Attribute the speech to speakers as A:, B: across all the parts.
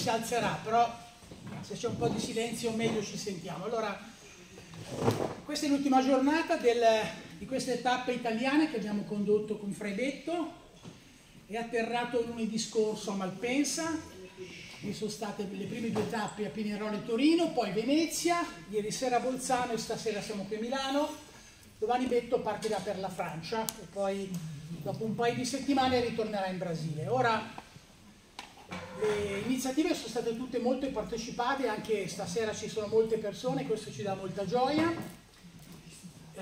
A: si alzerà, però se c'è un po' di silenzio meglio ci sentiamo. Allora, questa è l'ultima giornata di queste tappe italiane che abbiamo condotto con Freibetto. È atterrato lunedì scorso a Malpensa, vi sono state le prime due tappe a Pinerolo e Torino, poi Venezia, ieri sera a Bolzano e stasera siamo qui a Milano. Domani Betto partirà per la Francia e poi dopo un paio di settimane ritornerà in Brasile. Ora, le iniziative sono state tutte molto partecipate, anche stasera ci sono molte persone, questo ci dà molta gioia.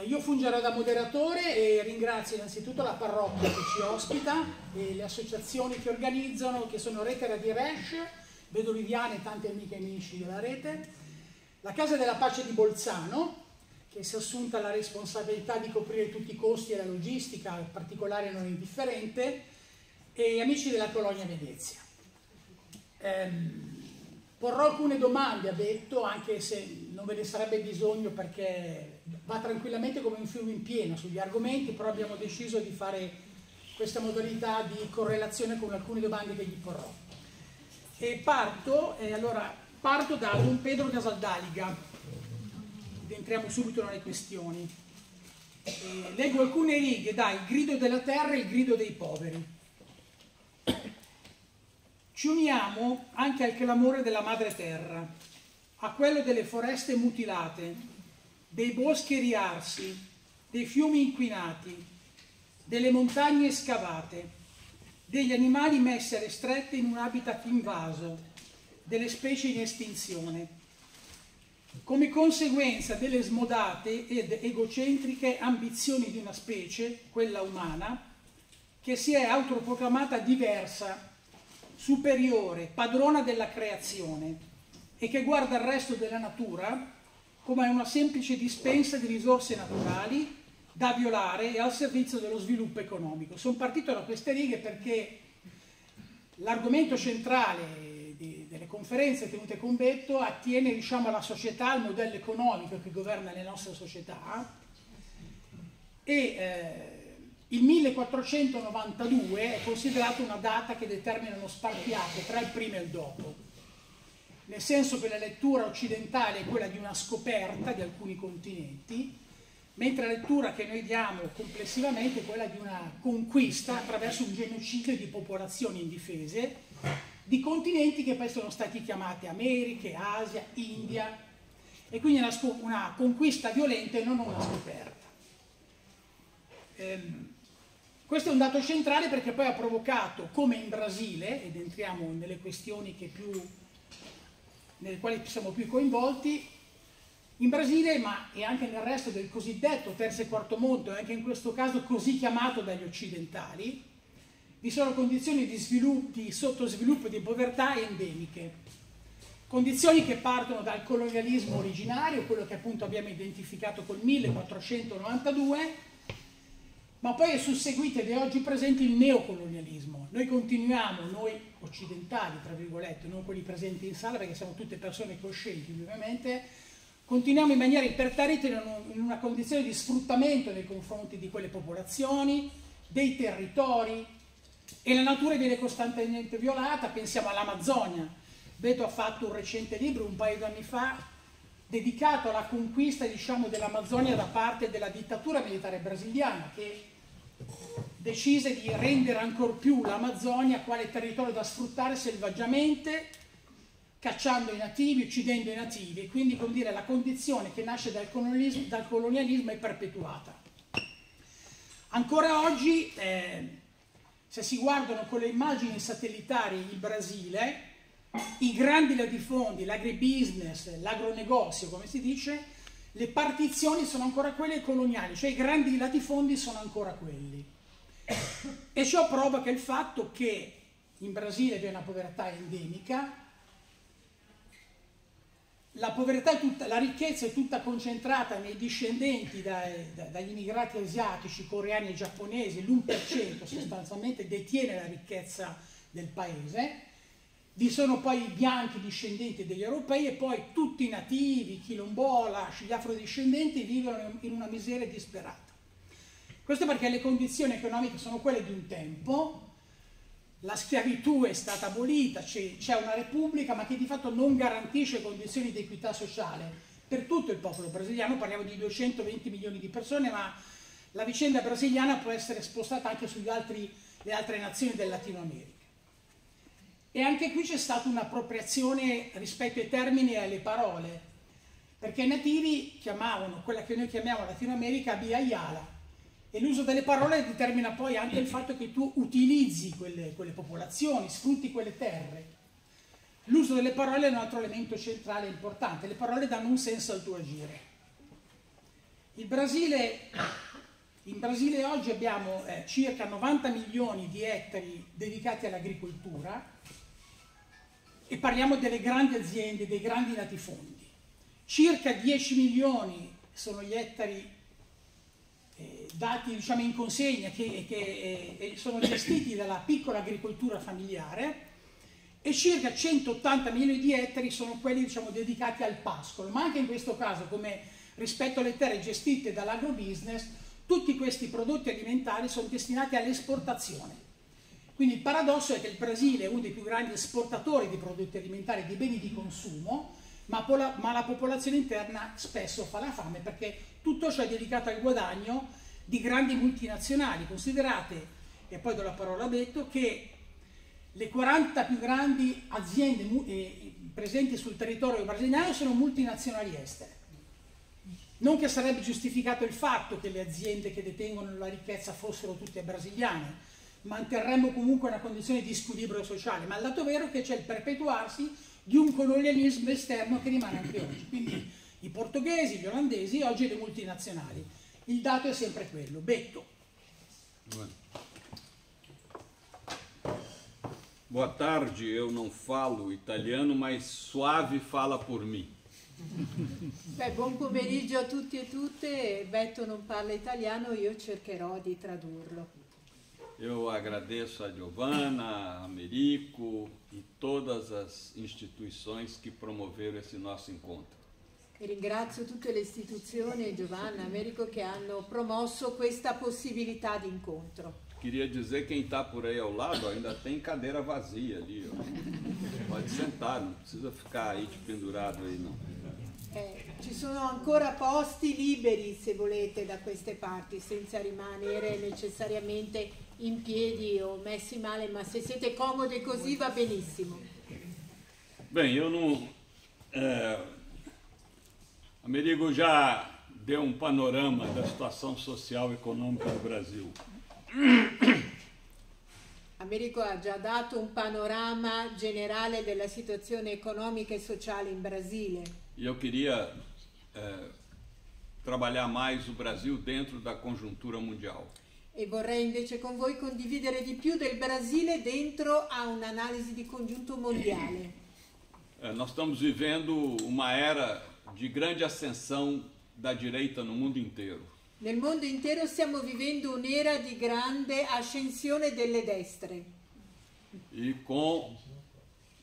A: Io fungerò da moderatore e ringrazio innanzitutto la parrocchia che ci ospita e le associazioni che organizzano, che sono Rete Radio Resh, Vedo Liviane e tanti amiche e amici della rete, la Casa della Pace di Bolzano, che si è assunta la responsabilità di coprire tutti i costi e la logistica, in particolare non indifferente, e amici della Colonia Venezia. Porrò alcune domande a Betto, anche se non ve ne sarebbe bisogno perché va tranquillamente come un fiume in pieno sugli argomenti, però abbiamo deciso di fare questa modalità di correlazione con alcune domande che gli porrò. E parto da Don Pedro Gasaldaliga, ed entriamo subito nelle questioni. Leggo alcune righe da Il grido della terra e Il grido dei poveri. Ci uniamo anche al clamore della madre terra, a quello delle foreste mutilate, dei boschi riarsi, dei fiumi inquinati, delle montagne scavate, degli animali messi a ristrette in un habitat invaso, delle specie in estinzione, come conseguenza delle smodate ed egocentriche ambizioni di una specie, quella umana, che si è autoproclamata diversa, superiore, padrona della creazione e che guarda il resto della natura come una semplice dispensa di risorse naturali da violare e al servizio dello sviluppo economico. Sono partito da queste righe perché l'argomento centrale delle conferenze tenute con Betto attiene, diciamo, alla società, al modello economico che governa le nostre società e il 1492 è considerato una data che determina uno spartiacque tra il prima e il dopo, nel senso che la lettura occidentale è quella di una scoperta di alcuni continenti, mentre la lettura che noi diamo complessivamente è quella di una conquista attraverso un genocidio di popolazioni indifese, di continenti che poi sono stati chiamati Americhe, Asia, India, e quindi una conquista violenta e non una scoperta. Questo è un dato centrale perché poi ha provocato, come in Brasile, ed entriamo nelle questioni nelle quali siamo più coinvolti, in Brasile, ma e anche nel resto del cosiddetto terzo e quarto mondo, e anche in questo caso così chiamato dagli occidentali, vi sono condizioni di sottosviluppo e di povertà endemiche. Condizioni che partono dal colonialismo originario, quello che appunto abbiamo identificato col 1492, ma poi è susseguito ed è oggi presente il neocolonialismo. Noi continuiamo, noi occidentali, tra virgolette, non quelli presenti in sala perché siamo tutte persone coscienti ovviamente, continuiamo in maniera imperterrita in una condizione di sfruttamento nei confronti di quelle popolazioni, dei territori, e la natura viene costantemente violata. Pensiamo all'Amazzonia. Betto ha fatto un recente libro, un paio d'anni fa, dedicato alla conquista, diciamo, dell'Amazzonia da parte della dittatura militare brasiliana, che decise di rendere ancor più l'Amazzonia quale territorio da sfruttare selvaggiamente, cacciando i nativi, uccidendo i nativi, e quindi, come dire, la condizione che nasce dal colonialismo è perpetuata. Ancora oggi, se si guardano con le immagini satellitari il Brasile, i grandi latifondi, l'agribusiness, l'agronegozio, come si dice, le partizioni sono ancora quelle coloniali, cioè i grandi latifondi sono ancora quelli. E ciò provoca il fatto che in Brasile vi è una povertà endemica, la povertà è tutta, la ricchezza è tutta concentrata nei discendenti dagli immigrati asiatici, coreani e giapponesi, l'1% sostanzialmente detiene la ricchezza del paese. Vi sono poi i bianchi discendenti degli europei e poi tutti i nativi, quilombola, gli afrodiscendenti vivono in una miseria disperata. Questo perché le condizioni economiche sono quelle di un tempo, la schiavitù è stata abolita, c'è una repubblica, ma che di fatto non garantisce condizioni di equità sociale per tutto il popolo brasiliano. Parliamo di 220 milioni di persone, ma la vicenda brasiliana può essere spostata anche sulle altre nazioni del Latino America. E anche qui c'è stata un'appropriazione rispetto ai termini e alle parole, perché i nativi chiamavano quella che noi chiamiamo Latino America Via Yala, e l'uso delle parole determina poi anche il fatto che tu utilizzi quelle popolazioni, sfrutti quelle terre. L'uso delle parole è un altro elemento centrale e importante, le parole danno un senso al tuo agire. In Brasile oggi abbiamo circa 90 milioni di ettari dedicati all'agricoltura e parliamo delle grandi aziende, dei grandi latifondi. Circa 10 milioni sono gli ettari dati, diciamo, in consegna che sono gestiti dalla piccola agricoltura familiare, e circa 180 milioni di ettari sono quelli, diciamo, dedicati al pascolo. Ma anche in questo caso, come rispetto alle terre gestite dall'agrobusiness, tutti questi prodotti alimentari sono destinati all'esportazione. Quindi il paradosso è che il Brasile è uno dei più grandi esportatori di prodotti alimentari, di beni di consumo, ma la popolazione interna spesso fa la fame, perché tutto ciò è dedicato al guadagno di grandi multinazionali. Considerate, e poi do la parola a Betto, che le 40 più grandi aziende presenti sul territorio brasiliano sono multinazionali estere. Non che sarebbe giustificato il fatto che le aziende che detengono la ricchezza fossero tutte brasiliane, manterremmo comunque una condizione di squilibrio sociale, ma il dato vero è che c'è il perpetuarsi di un colonialismo esterno che rimane anche oggi. Quindi i portoghesi, gli olandesi, oggi le multinazionali. Il dato è sempre quello. Betto.
B: Boa tarde, eu não falo italiano, mas Suave fala por mim.
C: Beh, buon pomeriggio a tutti e tutte. Betto non parla italiano, io cercherò di tradurlo.
B: Eu agradeço a Giovanna, a Americo e todas as instituições que promoveram esse nosso incontro.
C: E ringrazio tutte le istituzioni, Giovanna, Americo, che hanno promosso questa possibilità di incontro.
B: Queria dizer, quem está por aí ao lado, ainda tem cadeira vazia ali, ó. Pode sentar, não precisa ficar aí de pendurado aí, não.
C: Ci sono ancora posti liberi, se volete, da queste parti, senza rimanere necessariamente in piedi o messi male, ma se siete comodi così va benissimo.
B: Bem, eu não... Amerigo já deu um panorama da situação social e econômica do Brasil.
C: Americo ha già dato un panorama generale della situazione economica e sociale in Brasile.
B: E eu queria trabalhar mais o Brasil dentro da conjuntura mundial.
C: E vorrei invece con voi condividere di più del Brasile dentro a un'analisi di congiunto mondiale.
B: Nós estamos vivendo uma era de grande ascensão da direita no mundo inteiro.
C: Nel mondo intero stiamo vivendo un'era di grande ascensione delle destre.
B: E com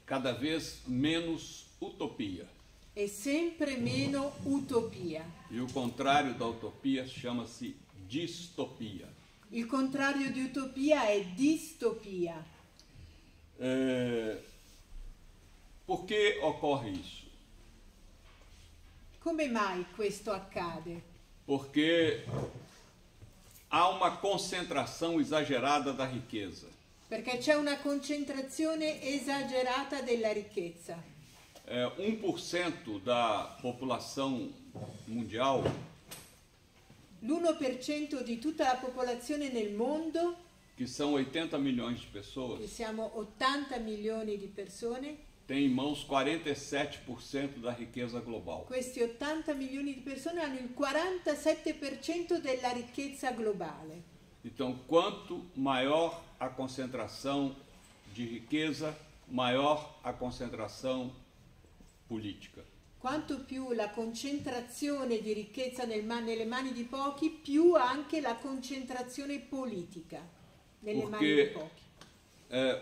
B: cada vez menos utopia.
C: E sempre meno utopia.
B: E o contrário da utopia chama-se distopia.
C: Il contrario di utopia è distopia.
B: Por que ocorre isso?
C: Come mai questo accade?
B: Porque há uma concentração exagerada da riqueza.
C: Perché c'è una concentrazione esagerata della ricchezza.
B: 1% da popolação mundial,
C: l'1% di tutta la popolazione nel mondo,
B: que são 80 milhões de
C: che
B: pessoas,
C: siamo 80 milioni di persone,
B: tem em mãos 47% da riqueza global.
C: questi 80 milioni di persone hanno il 47% della ricchezza globale.
B: Então, quanto maior a concentração de riqueza, maior a concentração política.
C: Quanto più la concentrazione di ricchezza nelle mani di pochi, più anche la concentrazione politica nelle mani di pochi.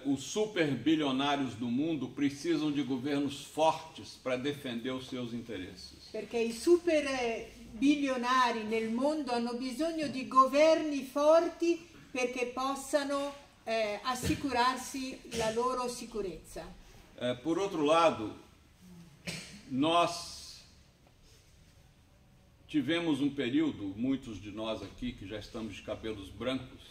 B: Os superbilionários do mundo precisam de governos fortes para defender os seus interesses.
C: Perché i super bilionari nel mondo hanno bisogno di governi forti perché possano assicurarsi la loro sicurezza.
B: Por outro lado, nós tivemos um período, muitos de nós aqui que já estamos de cabelos brancos,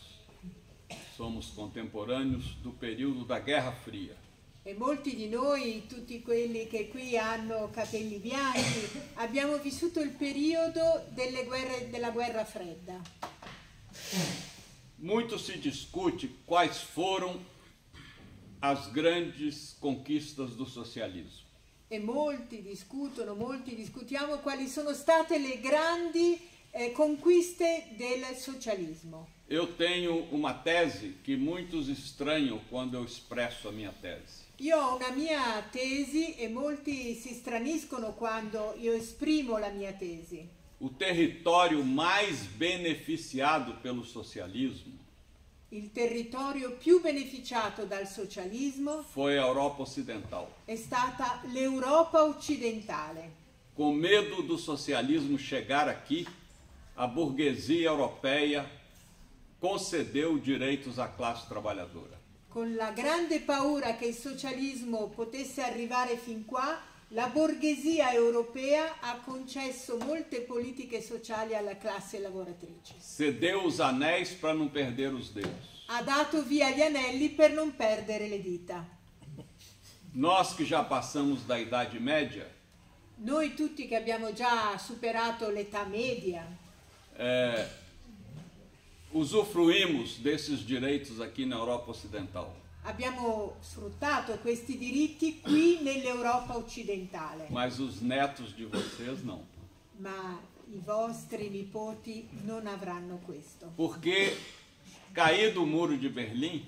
B: somos contemporâneos do período da Guerra Fria.
C: E molti di noi, tutti quelli che qui hanno capelli bianchi, abbiamo vissuto il periodo della guerra fredda.
B: Muito se discute quais foram as grandes conquistas do socialismo.
C: E molti discutiamo quali sono state le grandi conquiste del socialismo.
B: Eu tenho uma tese que muitos estranham quando eu expresso a minha tese.
C: Io ho una mia tesi e molti si straniscono quando io esprimo la mia tesi.
B: O território mais beneficiado pelo socialismo
C: Il territorio più beneficiato dal socialismo
B: foi a Europa Ocidental.
C: è stata l'Europa occidentale.
B: Com medo do socialismo chegar aqui, a burguesia europeia concedeu direitos à classe trabalhadora.
C: Con la grande paura che il socialismo potesse arrivare fin qua, la borghesia europea ha concesso molte politiche sociali alla classe lavoratrice.
B: Cedeu os anéis para não perder os dedos.
C: Ha dato via gli anelli per non perdere le dita.
B: Nós que já passamos da Idade Média,
C: Noi tutti che abbiamo già superato l'età media,
B: usufruímos desses direitos aqui na Europa Ocidental.
C: abbiamo sfruttato questi diritti qui nell'Europa occidentale,
B: Mas os netos de vocês não.
C: ma i vostri nipoti non avranno questo.
B: Porque caído o muro de Berlim,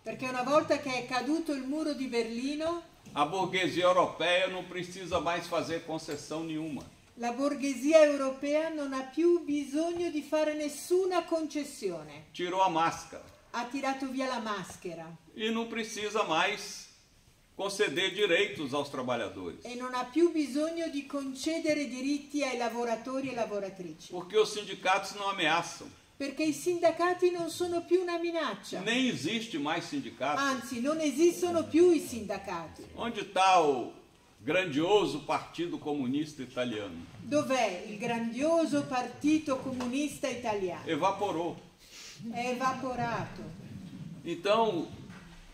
C: Perché una volta che è caduto il muro di Berlino,
B: a burguesia europeia não precisa mais fazer concessão nenhuma.
C: la borghesia europea non ha più bisogno di fare nessuna concessione.
B: Tirou a máscara
C: Ha tirato via la maschera
B: e não precisa mais conceder direitos aos trabalhadores.
C: e non ha più bisogno di concedere diritti ai lavoratori e lavoratrici.
B: Porque os sindicatos não ameaçam.
C: Perché i sindacati non sono più una minaccia.
B: Nem existe mais sindicato.
C: Anzi, non esistono più i sindacati.
B: Onde está o grandioso Partido Comunista Italiano?
C: Dov'è il grandioso Partito Comunista Italiano?
B: Evaporou.
C: È evaporato.
B: Então,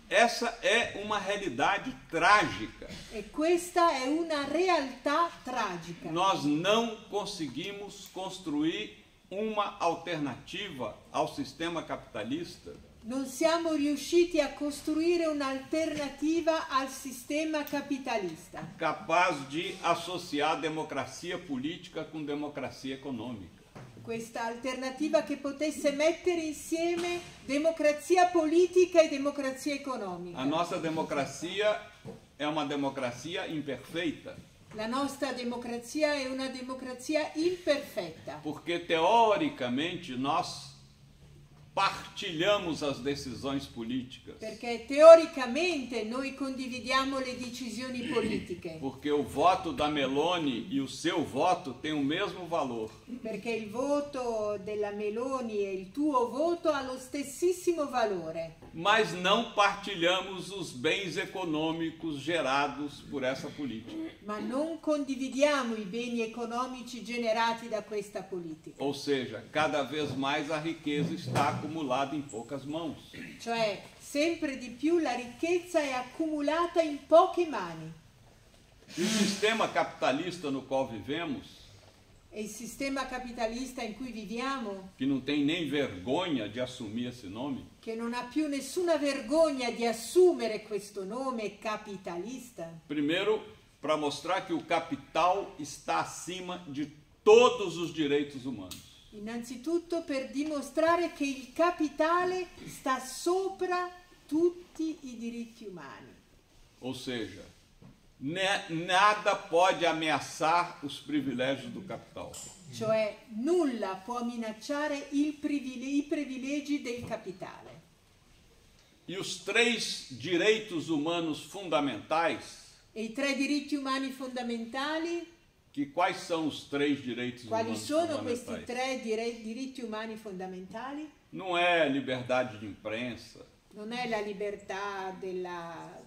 B: essa é uma realidade trágica.
C: E questa è una realtà tragica.
B: Nós não conseguimos construir uma alternativa ao sistema capitalista
C: Non siamo riusciti a costruire un'alternativa al sistema capitalista,
B: capaz de associar democracia política com democracia econômica.
C: questa alternativa che potesse mettere insieme democrazia politica e democrazia economica.
B: A nossa democracia é uma democracia imperfeita,
C: La nostra democrazia è una democrazia imperfetta,
B: porque teoricamente nós partilhamos as decisões políticas,
C: perché teoricamente noi condividiamo le decisioni politiche,
B: porque o voto da Meloni e o seu voto têm o mesmo valor.
C: perché il voto della Meloni e il tuo voto ha lo stessissimo valore,
B: Mas não partilhamos os bens econômicos gerados por essa política.
C: ma non condividiamo i beni economici generati da questa politica.
B: Ou seja, cada vez mais a riqueza está acumulada em poucas mãos.
C: Cioè, sempre di più la ricchezza è accumulata in poche mani
B: E o sistema capitalista no qual vivemos,
C: e il sistema capitalista in cui viviamo,
B: que não tem nem vergonha de assumir esse nome,
C: che non ha più nessuna vergogna di assumere questo nome capitalista,
B: primeiro, para mostrar que o capital está acima de todos os direitos humanos.
C: innanzitutto per dimostrare che il capitale sta sopra tutti i diritti umani.
B: Ou seja, nada pode ameaçar os privilégios do capital.
C: Cioè nulla può minacciare i privilegi del capitale.
B: E os três direitos humanos fundamentais,
C: E i tre diritti umani fondamentali,
B: que quais são os três direitos
C: quali
B: humanos
C: sono questi
B: fundamentais?
C: tre diritti umani fondamentali?
B: Não é liberdade de imprensa,
C: Non è la libertà della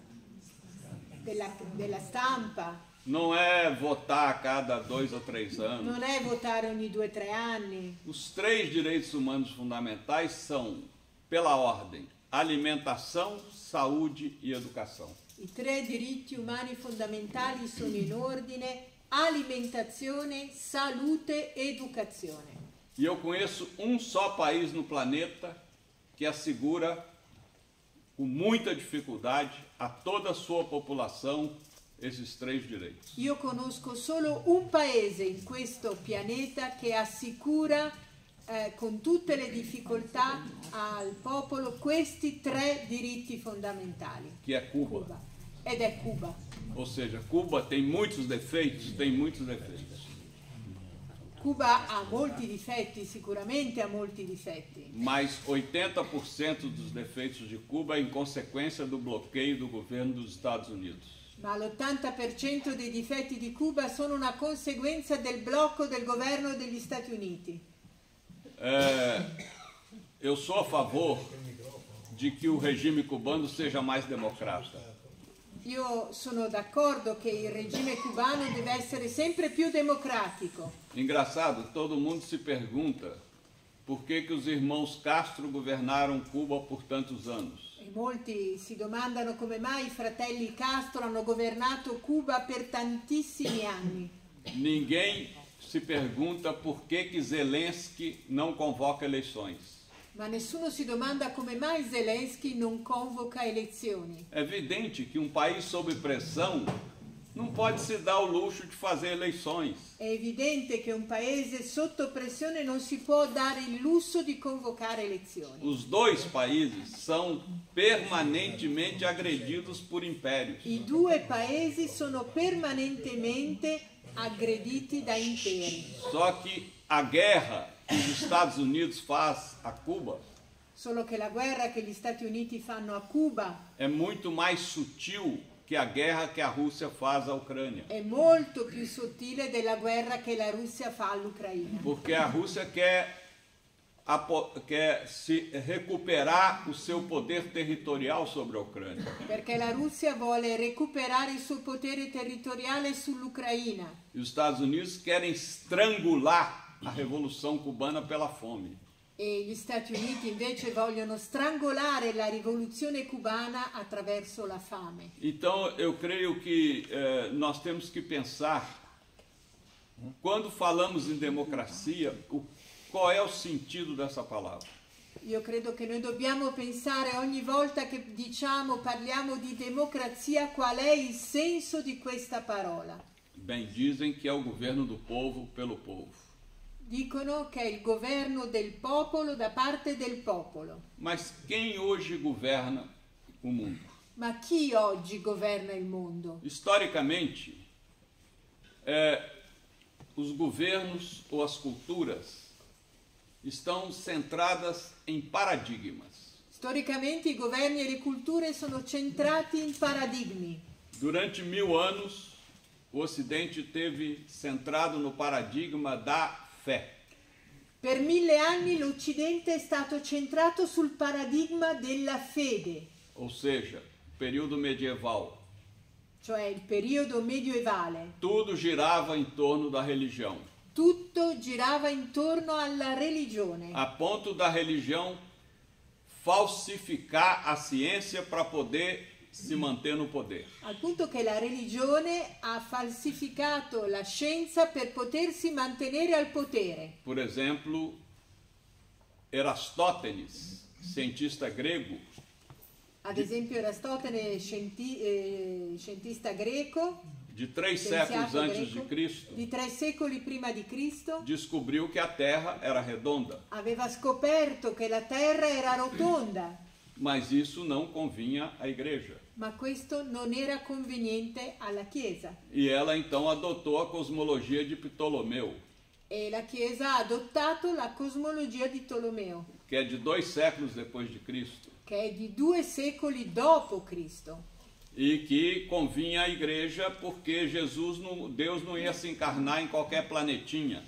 C: stampa,
B: não é votar a cada 2 ou 3 anos.
C: non è votare ogni 2 o 3 anni.
B: Os 3 direitos humanos fundamentais são, pela ordem, alimentação, saúde e educação.
C: I 3 diritti umani fondamentali sono in ordine: alimentazione, salute e educazione.
B: E eu conheço um só país no planeta que assegura, com muita dificuldade, a toda a sua população esses 3 direitos.
C: Io conosco solo un paese in questo pianeta che assicura con tutte le difficoltà al popolo questi 3 diritti fondamentali.
B: Que é Cuba.
C: Cuba. Ed è Cuba.
B: Ou seja, Cuba tem muitos defeitos, tem muitos defeitos.
C: Cuba ha molti difetti, sicuramente ha molti difetti.
B: Mas 80% dos defeitos de Cuba é em consequência do bloqueio do governo dos Estados Unidos.
C: Ma l'80% dei difetti di Cuba sono una conseguenza del blocco del governo degli Stati Uniti.
B: Eu sou a favor de que o regime cubano seja mais democrata.
C: Io sono d'accordo che il regime cubano deve essere sempre più democratico.
B: Engraçado, todo mundo se pergunta por que os irmãos Castro governaram Cuba por tantos anos.
C: E molti si domandano come mai i fratelli Castro hanno governato Cuba per tantissimi anni.
B: Ninguém se pergunta por que Zelensky não convoca eleições.
C: Ma nessuno si domanda come mai Zelensky non convoca elezioni.
B: É evidente que um país sob pressão não pode se dar o luxo de fazer eleições.
C: È evidente che un paese sotto pressione non si può dare il lusso di convocare elezioni.
B: Os 2 países são permanentemente agredidos por impérios.
C: I 2 paesi sono permanentemente aggrediti da imperi.
B: Só que a guerra que os Estados Unidos faz a Cuba
C: Solo che la guerra che gli Stati Uniti fanno a Cuba
B: é muito mais sutil que a guerra que a Rússia faz à Ucrânia.
C: è molto più sottile della guerra che la Russia fa all'Ucraina.
B: Porque a Rússia quer se recuperar o seu poder territorial sobre a Ucrânia.
C: Perché la Russia vuole recuperare il suo potere territoriale sull'Ucraina
B: E os Estados Unidos querem estrangular a Revolução Cubana pela fome.
C: e gli Stati Uniti invece vogliono strangolare la rivoluzione cubana attraverso la fame.
B: Então, eu creio que nós temos que pensar, quando falamos em democracia, qual é o sentido dessa palavra?
C: Io credo che noi dobbiamo pensare ogni volta che parliamo di democrazia, qual è il senso di questa parola.
B: Bem, dizem que é o governo do povo pelo povo.
C: Dicono che è il governo del popolo da parte del popolo.
B: Mas quem hoje governa o mundo?
C: Ma chi oggi governa il mondo?
B: Historicamente, os governos ou as culturas estão centradas em paradigmas.
C: Storicamente i governi e le culture sono centrati in paradigmi.
B: Durante 1000 anos, o Ocidente teve centrado no paradigma da fé.
C: Per 1000 anni l'Occidente è stato centrato sul paradigma della fede,
B: Ou seja, período medieval.
C: cioè il periodo medievale.
B: Tudo girava em torno da religião,
C: Tutto girava intorno alla religione,
B: a ponto da religião falsificar a ciência para poder se manter no poder.
C: al punto che la religione ha falsificato la scienza per potersi mantenere al potere.
B: Por exemplo, Erastótenes, cientista grego,
C: Ad esempio Aristotele, scientista greco,
B: de 3
C: scienziato
B: séculos antes
C: greco,
B: de Cristo,
C: di 3 secoli prima di Cristo,
B: descobriu que a Terra era redonda,
C: aveva scoperto che la terra era rotonda,
B: mas isso não convinha à igreja.
C: ma questo non era conveniente alla Chiesa.
B: E ela então adotou a cosmologia de Ptolomeu,
C: E la Chiesa ha adottato la cosmologia di Tolomeo,
B: que é de 2 séculos depois de Cristo,
C: che è di 2 secoli dopo Cristo,
B: e que convinha à igreja porque Deus não ia se encarnar em qualquer planetinha.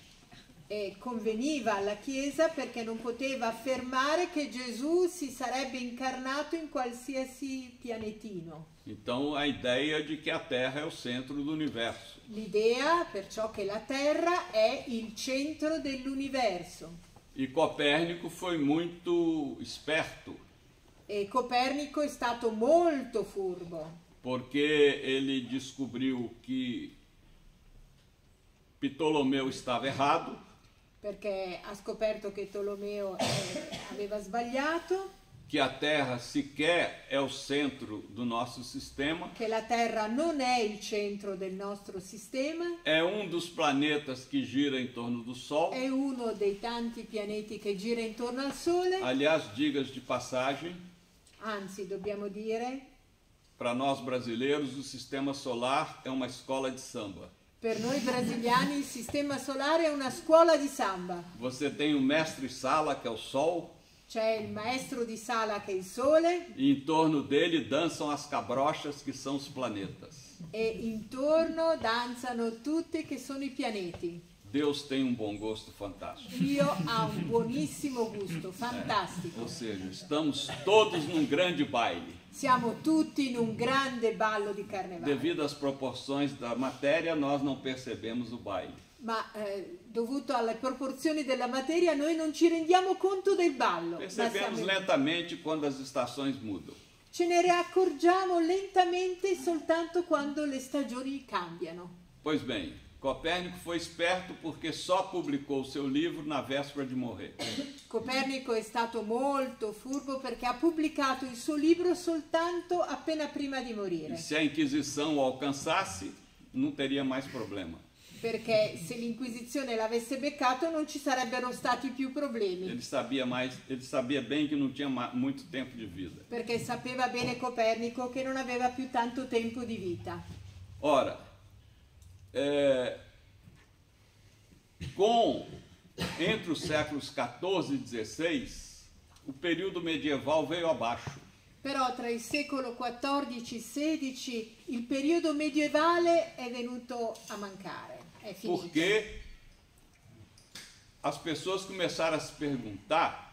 C: E conveniva alla Chiesa perché non poteva affermare che Gesù si sarebbe incarnato in qualsiasi pianetino.
B: Então, a ideia de que a Terra é o centro do universo.
C: L'idea perciò che la Terra è il centro dell'universo.
B: E Copérnico foi muito esperto,
C: E Copernico è stato molto furbo,
B: porque ele descobriu que Ptolomeu estava errado,
C: perché ha scoperto che Tolomeo aveva sbagliato,
B: que a Terra sequer é o centro do nosso sistema,
C: che la Terra non è il centro del nostro sistema,
B: é um dos planetas que gira em torno do Sol.
C: è uno dei tanti pianeti che gira intorno al Sole,
B: Aliás, digas de passagem,
C: anzi dobbiamo dire,
B: para nós brasileiros, o sistema solar é uma escola de samba.
C: per noi brasiliani il sistema solare è una scuola di samba.
B: Você tem o mestre-sala, que é o Sol,
C: C'è il maestro di sala che è il Sole
B: e em torno dele dançam as cabrochas, que são os planetas.
C: e intorno danzano tutti che sono i pianeti.
B: Deus tem um bom gosto fantástico.
C: Dio ha un buonissimo gusto, fantastico.
B: Ou seja, estamos todos num grande baile.
C: Siamo tutti in un grande ballo di carnevale,
B: Devido às proporções da matéria, nós não percebemos o baile.
C: ma dovuto alle proporzioni della materia noi non ci rendiamo conto del ballo, ma
B: Percebemos
C: siamo-
B: lentamente quando as estações mudam.
C: ce ne accorgiamo lentamente soltanto quando le stagioni cambiano.
B: Pois bem, Copérnico foi esperto porque só publicou o seu livro na véspera de morrer.
C: Copernico è stato molto furbo perché ha pubblicato il suo libro soltanto appena prima di
B: E
C: morire,
B: se a Inquisição o alcançasse, não teria mais problema.
C: perché se l'Inquisizione l'avesse beccato non ci sarebbero stati più problemi,
B: Ele sabia bem que não tinha muito tempo de vida.
C: perché sapeva bene Copernico che non aveva più tanto tempo di vita.
B: Ora, entre os séculos XIV e XVI, o período medieval veio abaixo.
C: Però tra il secolo XIV e XVI il periodo medievale è venuto a mancare, è finito.
B: Porque as pessoas começaram a se perguntar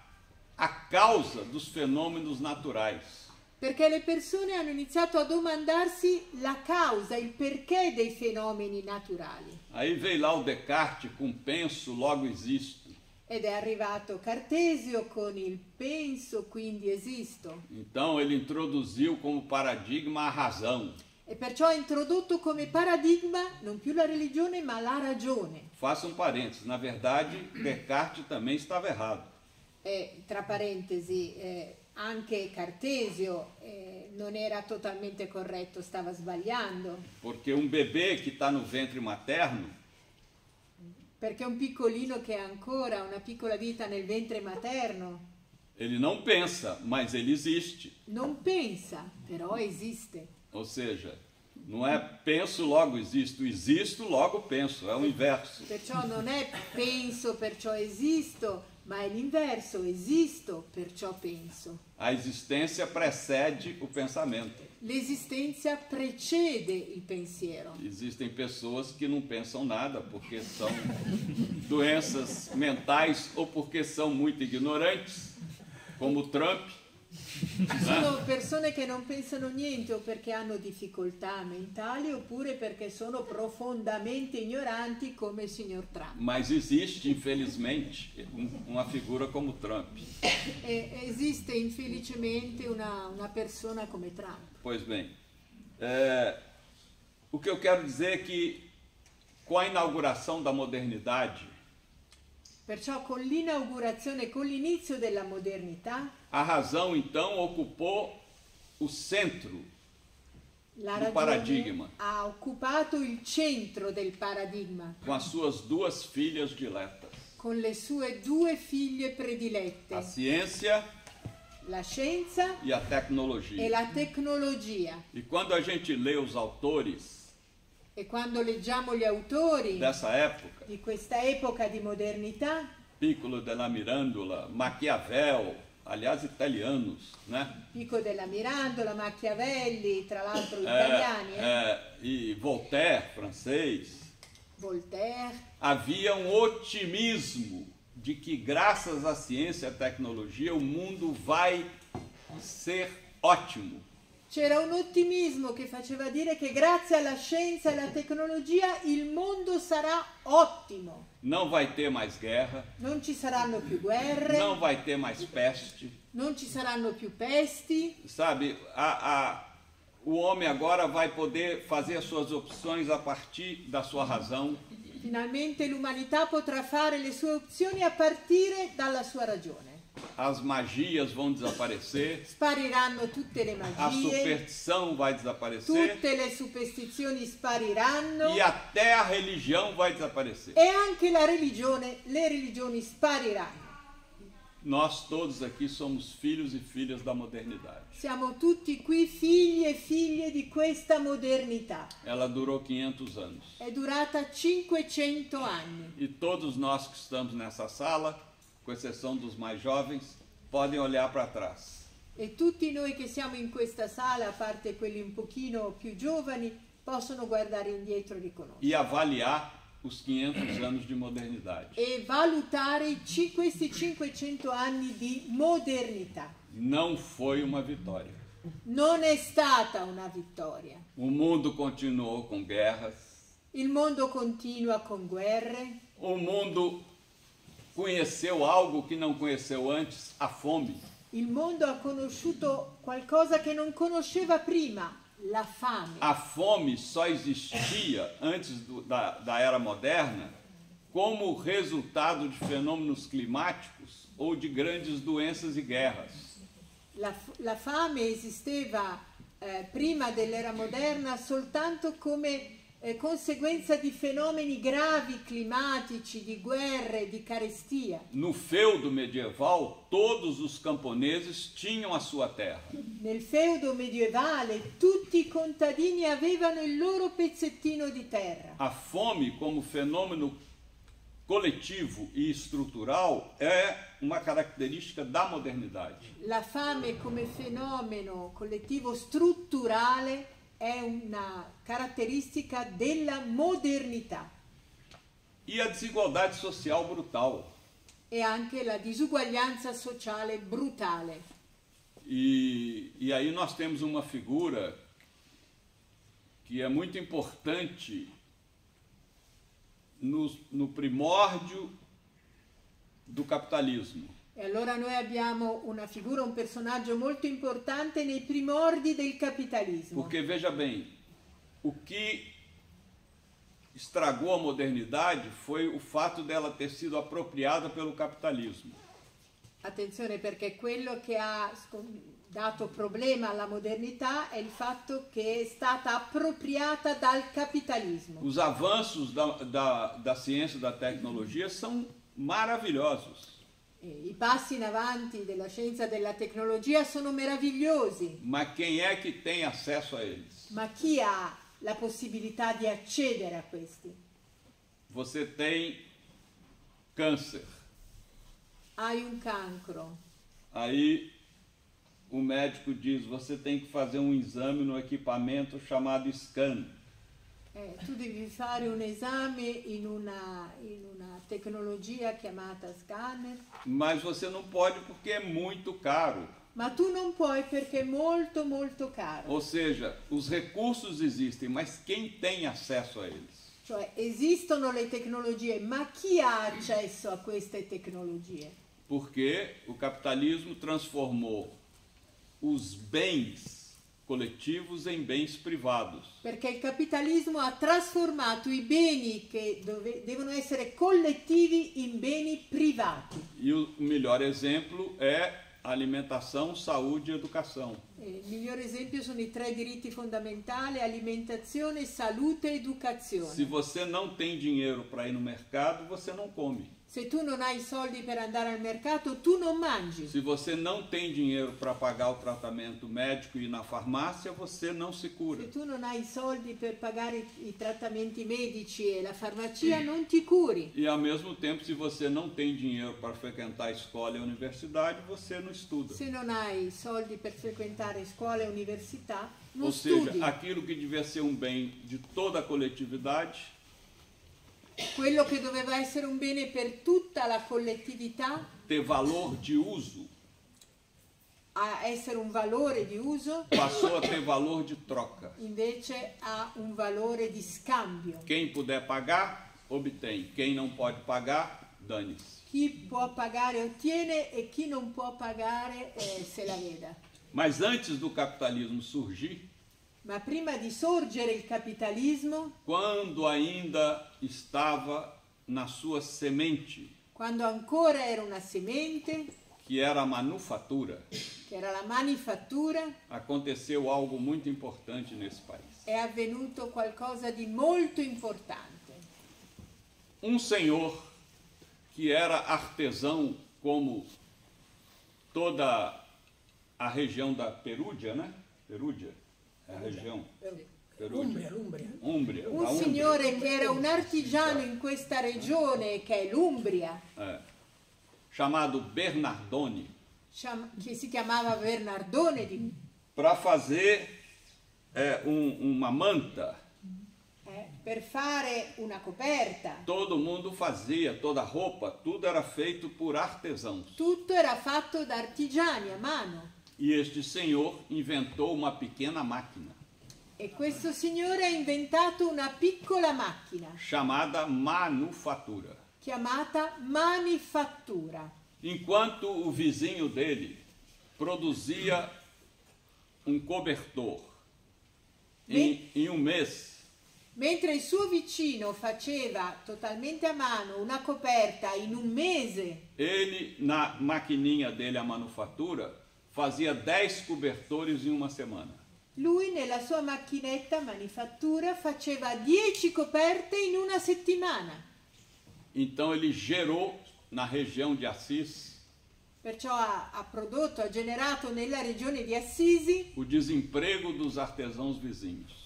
B: a causa dos fenômenos naturais.
C: Perché le persone hanno iniziato a domandarsi la causa, il perché dei fenomeni naturali.
B: Aí veio lá o Descartes com penso, logo existo.
C: Ed è arrivato Cartesio con il penso, quindi esisto.
B: Então ele introduziu como paradigma a razão.
C: E perciò ha introdotto come paradigma non più la religione ma la ragione.
B: Faça um parênteses, na verdade, Descartes também estava errado.
C: E tra parentesi, anche Cartesio non era totalmente corretto, stava sbagliando.
B: Porque um bebê que está no ventre materno,
C: Perché un piccolino che ha ancora una piccola vita nel ventre materno
B: ele não pensa, mas ele existe.
C: non pensa, però esiste.
B: Ou seja, não é penso, logo existo, logo penso, é o inverso.
C: Perciò non è penso, perciò esisto, ma è l'inverso, esisto, perciò penso.
B: A existência precede o pensamento.
C: L'esistenza precede il pensiero.
B: Existem pessoas que não pensam nada porque são doenças mentais ou porque são muito ignorantes, como Trump.
C: Ci sono persone che non pensano niente o perché hanno difficoltà mentali oppure perché sono profondamente ignoranti come il signor Trump.
B: Mas existe, infelizmente, uma figura como Trump.
C: Esiste infelicemente una persona come Trump.
B: Pois bem, o que eu quero dizer é que com a inauguração da modernidade,
C: Perciò con l'inaugurazione, con l'inizio della modernità,
B: a razão então ocupou o centro
C: la
B: do
C: ragione
B: paradigma,
C: ha occupato il centro del paradigma
B: com as suas duas filhas diletas,
C: con le sue due figlie predilette,
B: a ciência
C: la scienza
B: e a tecnologia.
C: e la tecnologia.
B: E quando a gente lê os autores
C: E quando leggiamo gli autori
B: dessa época,
C: di questa epoca di modernità,
B: Piccolo della Mirandola, Maquiavel, aliás italianos, né?
C: Pico della Mirandola, Machiavelli, tra l'altro italiani,
B: E Voltaire, francês,
C: Voltaire.
B: Havia um otimismo de que, graças à ciência e à tecnologia, o mundo vai ser ótimo.
C: C'era un ottimismo che faceva dire che grazie alla scienza e alla tecnologia il mondo sarà ottimo.
B: Não vai ter mais guerra,
C: Non ci saranno più guerre,
B: não vai ter mais peste.
C: non ci saranno più pesti.
B: Sabe, o homem agora vai poder fazer as suas opções a partir da sua razão.
C: Finalmente l'umanità potrà fare le sue opzioni a partire dalla sua ragione.
B: As magias vão desaparecer,
C: Spariranno tutte le
B: a
C: magie,
B: superstição vai desaparecer
C: tutte le superstizioni spariranno
B: e até a religião vai desaparecer.
C: e anche la religione, le religioni spariranno.
B: Nós todos aqui somos filhos e filhas da modernidade.
C: Siamo tutti qui figli e figlie di questa modernità.
B: Ela durou 500 anos.
C: È durata 500 anni.
B: E todos nós que estamos nessa sala, com exceção dos mais jovens, podem olhar para trás.
C: E tutti noi che siamo in questa sala, a parte quelli un pochino più giovani, possono guardare indietro e riconoscere.
B: E avaliar os 500 anos de modernidade.
C: E valutare questi 500 anni di modernità.
B: Não foi uma vitória.
C: Non è stata una vittoria.
B: O mundo continuou com guerras.
C: Il mondo continua con guerre.
B: O mundo conheceu algo que não conheceu antes, a fome.
C: Il mondo ha conosciuto qualcosa che non conosceva prima, la fame.
B: A fome só existia antes da era moderna como resultado de fenômenos climáticos ou de grandes doenças e guerras.
C: La fame esisteva prima dell'era moderna soltanto come conseguenza di fenomeni gravi climatici, di guerre, di carestia.
B: No feudo medieval, todos os camponeses tinham a sua terra.
C: Nel feudo medievale tutti i contadini avevano il loro pezzettino di terra.
B: A fome como fenômeno coletivo e estrutural é uma característica da modernidade.
C: La fame come fenomeno collettivo strutturale è una caratteristica della modernità.
B: E a desigualdade social brutal.
C: E anche la disuguaglianza sociale brutale.
B: E aí nós temos uma figura que é muito importante no primórdio do capitalismo.
C: E allora noi abbiamo una figura, un personaggio molto importante nei primordi del capitalismo.
B: Porque, veja bem, o que estragou a modernidade foi o fato dela ter sido apropriada pelo capitalismo.
C: Attenzione, perché quello che ha dato problema alla modernità è il fatto che è stata appropriata dal capitalismo.
B: Os avanços da ciência e da tecnologia são maravilhosos.
C: I passi in avanti della scienza e della tecnologia sono meravigliosi.
B: Mas quem é que tem acesso a eles?
C: Ma chi ha la possibilità di accedere a questi?
B: Você tem câncer.
C: Hai un cancro.
B: Aí o médico diz, você tem que fazer um exame no equipamento chamado scan.
C: Tu devi fare un esame in una tecnologia chiamata scanner.
B: Mas você não pode porque é muito caro.
C: Ma tu non puoi perché è molto molto caro.
B: Ou seja, os recursos existem, mas quem tem acesso a eles?
C: Cioè esistono le tecnologie, ma chi ha accesso a queste tecnologie?
B: Porque o capitalismo transformou os bens coletivos em bens privados.
C: Perché il capitalismo ha trasformato i beni che devono essere collettivi in beni privati.
B: E o melhor exemplo é alimentação, saúde e educação.
C: Il miglior esempio sono i 3 diritti fondamentali: alimentazione, salute e educazione.
B: Se você não tem dinheiro para ir no mercado, você não come.
C: Se tu non hai soldi per andare al mercato, tu non mangi.
B: Se você não tem dinheiro para pagar o tratamento médico e ir na farmácia, você não se cura.
C: Se tu non hai soldi per pagare i trattamenti medici e la farmacia, non ti curi.
B: E ao mesmo tempo, se você não tem dinheiro para frequentar a escola e a universidade, você não estuda.
C: Se non hai soldi per frequentare scuola e università, non
B: Ou
C: studi.
B: seja, aquilo que devia ser um bem de toda a coletividade
C: quello che doveva essere un bene per tutta la collettività,
B: ter valor de uso,
C: a essere un valore di uso,
B: passou a ter valor de troca.
C: invece ha un valore di scambio.
B: Quem puder pagar, obtém. Quem não pode pagar, dane-se.
C: Chi può pagare ottiene e chi non può pagare se la veda.
B: Mas antes do capitalismo surgir,
C: Ma prima di sorgere il capitalismo,
B: quando ainda estava na sua semente,
C: quando ancora era una semente,
B: que era a manufatura,
C: che era la manifattura,
B: aconteceu algo muito importante nesse país.
C: è avvenuto qualcosa di molto importante.
B: Um senhor que era artesão, como toda a região da Perúdia, né? Perúdia é a região. Perúdia. Umbria.
C: Un
B: da Umbria.
C: signore che era un artigiano in questa regione, che è l'Umbria,
B: Chamado Bernardone,
C: che si chiamava Bernardone,
B: para fazer uma manta.
C: per fare una coperta.
B: Todo mundo fazia, toda roupa, tudo era feito por artesãos.
C: Tutto era fatto da artigiani a mano.
B: E este senhor inventou uma pequena máquina
C: E questo signore ha inventato una piccola macchina
B: chamada manufatura.
C: chiamata manifattura.
B: Enquanto o vizinho dele produzia um cobertor em um mês,
C: Mentre il suo vicino faceva totalmente a mano una coperta in un mese,
B: ele, na maquininha dele, a manufatura, fazia 10 cobertores em uma semana.
C: lui nella sua macchinetta manifattura faceva 10 coperte in una settimana.
B: Então ele gerou na região de Assis
C: Perciò ha prodotto, ha generato nella regione di Assisi
B: o desemprego dos artesãos vizinhos.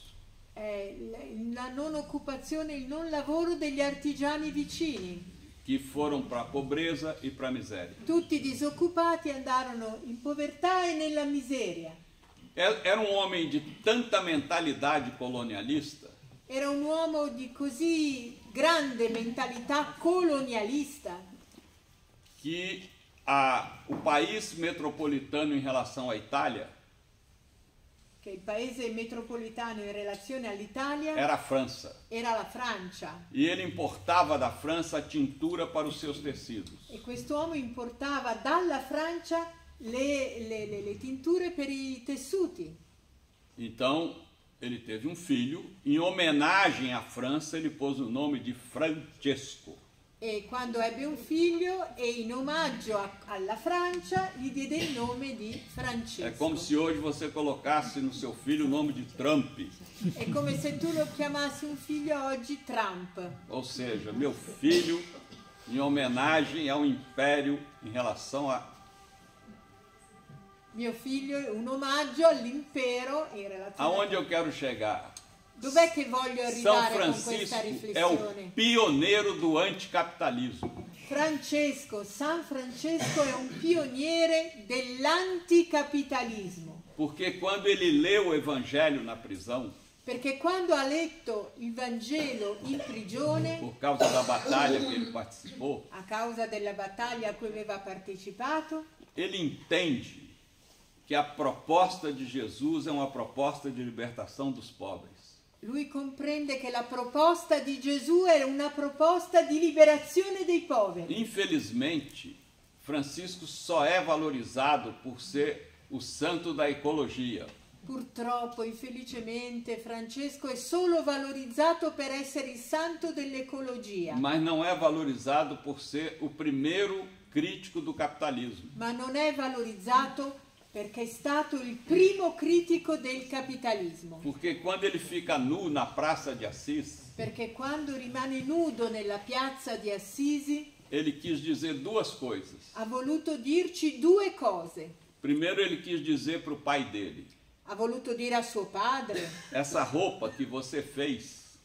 C: la non occupazione, il non lavoro degli artigiani vicini.
B: Que foram para a pobreza e para a miséria.
C: Tutti disoccupati andarono in povertà e nella miseria.
B: Era um homem de tanta mentalidade colonialista
C: Era un uomo di così grande mentalità colonialista
B: que o país metropolitano em relação à Itália
C: che il paese metropolitano in relazione all'Italia
B: era a França.
C: era la Francia.
B: E ele importava da França a tintura para os seus tecidos.
C: E quest'uomo importava dalla Francia le tinture per i tessuti.
B: Então, ele teve um filho. Em homenagem à França, ele pôs o nome de Francesco.
C: E quando ebbe un figlio, e in omaggio alla Francia, gli diede il nome di Francesco.
B: É como se hoje você colocasse no seu filho o nome de Trump.
C: È come se tu lo chiamassi un figlio oggi Trump.
B: Ou seja, meu filho, em homenagem ao império em relação a...
C: Mio figlio è un omaggio all'impero in relazione.
B: Aonde eu quero chegar?
C: Dov'è che voglio
B: São
C: arrivare con questa
B: Francisco é o
C: riflessione?
B: pioneiro do anticapitalismo.
C: San Francesco è un pioniere dell'anticapitalismo,
B: Porque quando ele leu o evangelho na prisão,
C: perché quando ha letto il Vangelo in prigione,
B: por causa da batalha que ele participou,
C: a causa della battaglia a cui aveva partecipato,
B: ele entende que a proposta de Jesus é uma proposta de libertação dos pobres.
C: lui comprende che la proposta di Gesù è una proposta di liberazione dei poveri.
B: Infelizmente, Francisco só é valorizado por ser o santo da ecologia.
C: Purtroppo, infelicemente, Francesco è solo valorizzato per essere il santo dell'ecologia,
B: Mas não é valorizado por ser o primeiro crítico do capitalismo.
C: ma non è valorizzato perché è stato il primo critico del capitalismo.
B: Porque quando ele fica nu na praça de Assis,
C: Perché quando rimane nudo nella piazza di Assisi
B: ele quis dizer duas coisas.
C: ha voluto dirci due cose.
B: Primeiro, ele quis dizer para o pai dele:
C: Ha voluto dire a suo padre:
B: essa roupa que você fez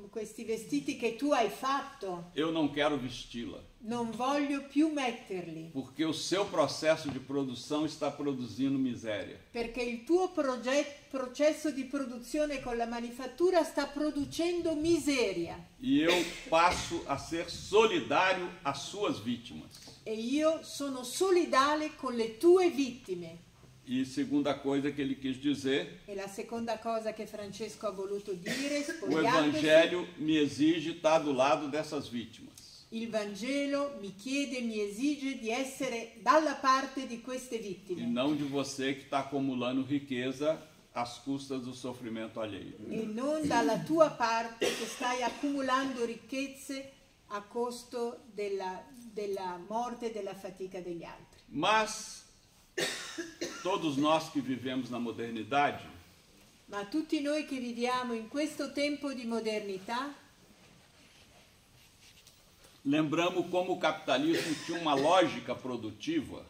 C: questi vestiti che tu hai fatto,
B: eu não quero vesti-la,
C: non voglio più metterli,
B: porque o seu processo de produção está produzindo miséria.
C: perché il tuo processo di produzione con la manifattura sta producendo miseria.
B: E eu passo a ser solidário às suas vítimas.
C: E io sono solidale con le tue vittime.
B: E segunda coisa que ele quis dizer,
C: E la seconda cosa che Francesco ha voluto dire,
B: o
C: spogliandosi,
B: Evangelho me exige estar do lado dessas vítimas.
C: il Vangelo mi chiede, mi esige di essere dalla parte di queste
B: E
C: vittime
B: não de você que está acumulando riqueza às custas do sofrimento alheio.
C: e non dalla tua parte che stai accumulando ricchezze a costo della morte e della fatica degli altri.
B: Mas todos nós que vivemos na modernidade,
C: Ma tutti noi che viviamo in questo tempo di modernità
B: lembramos como o capitalismo tinha uma lógica produtiva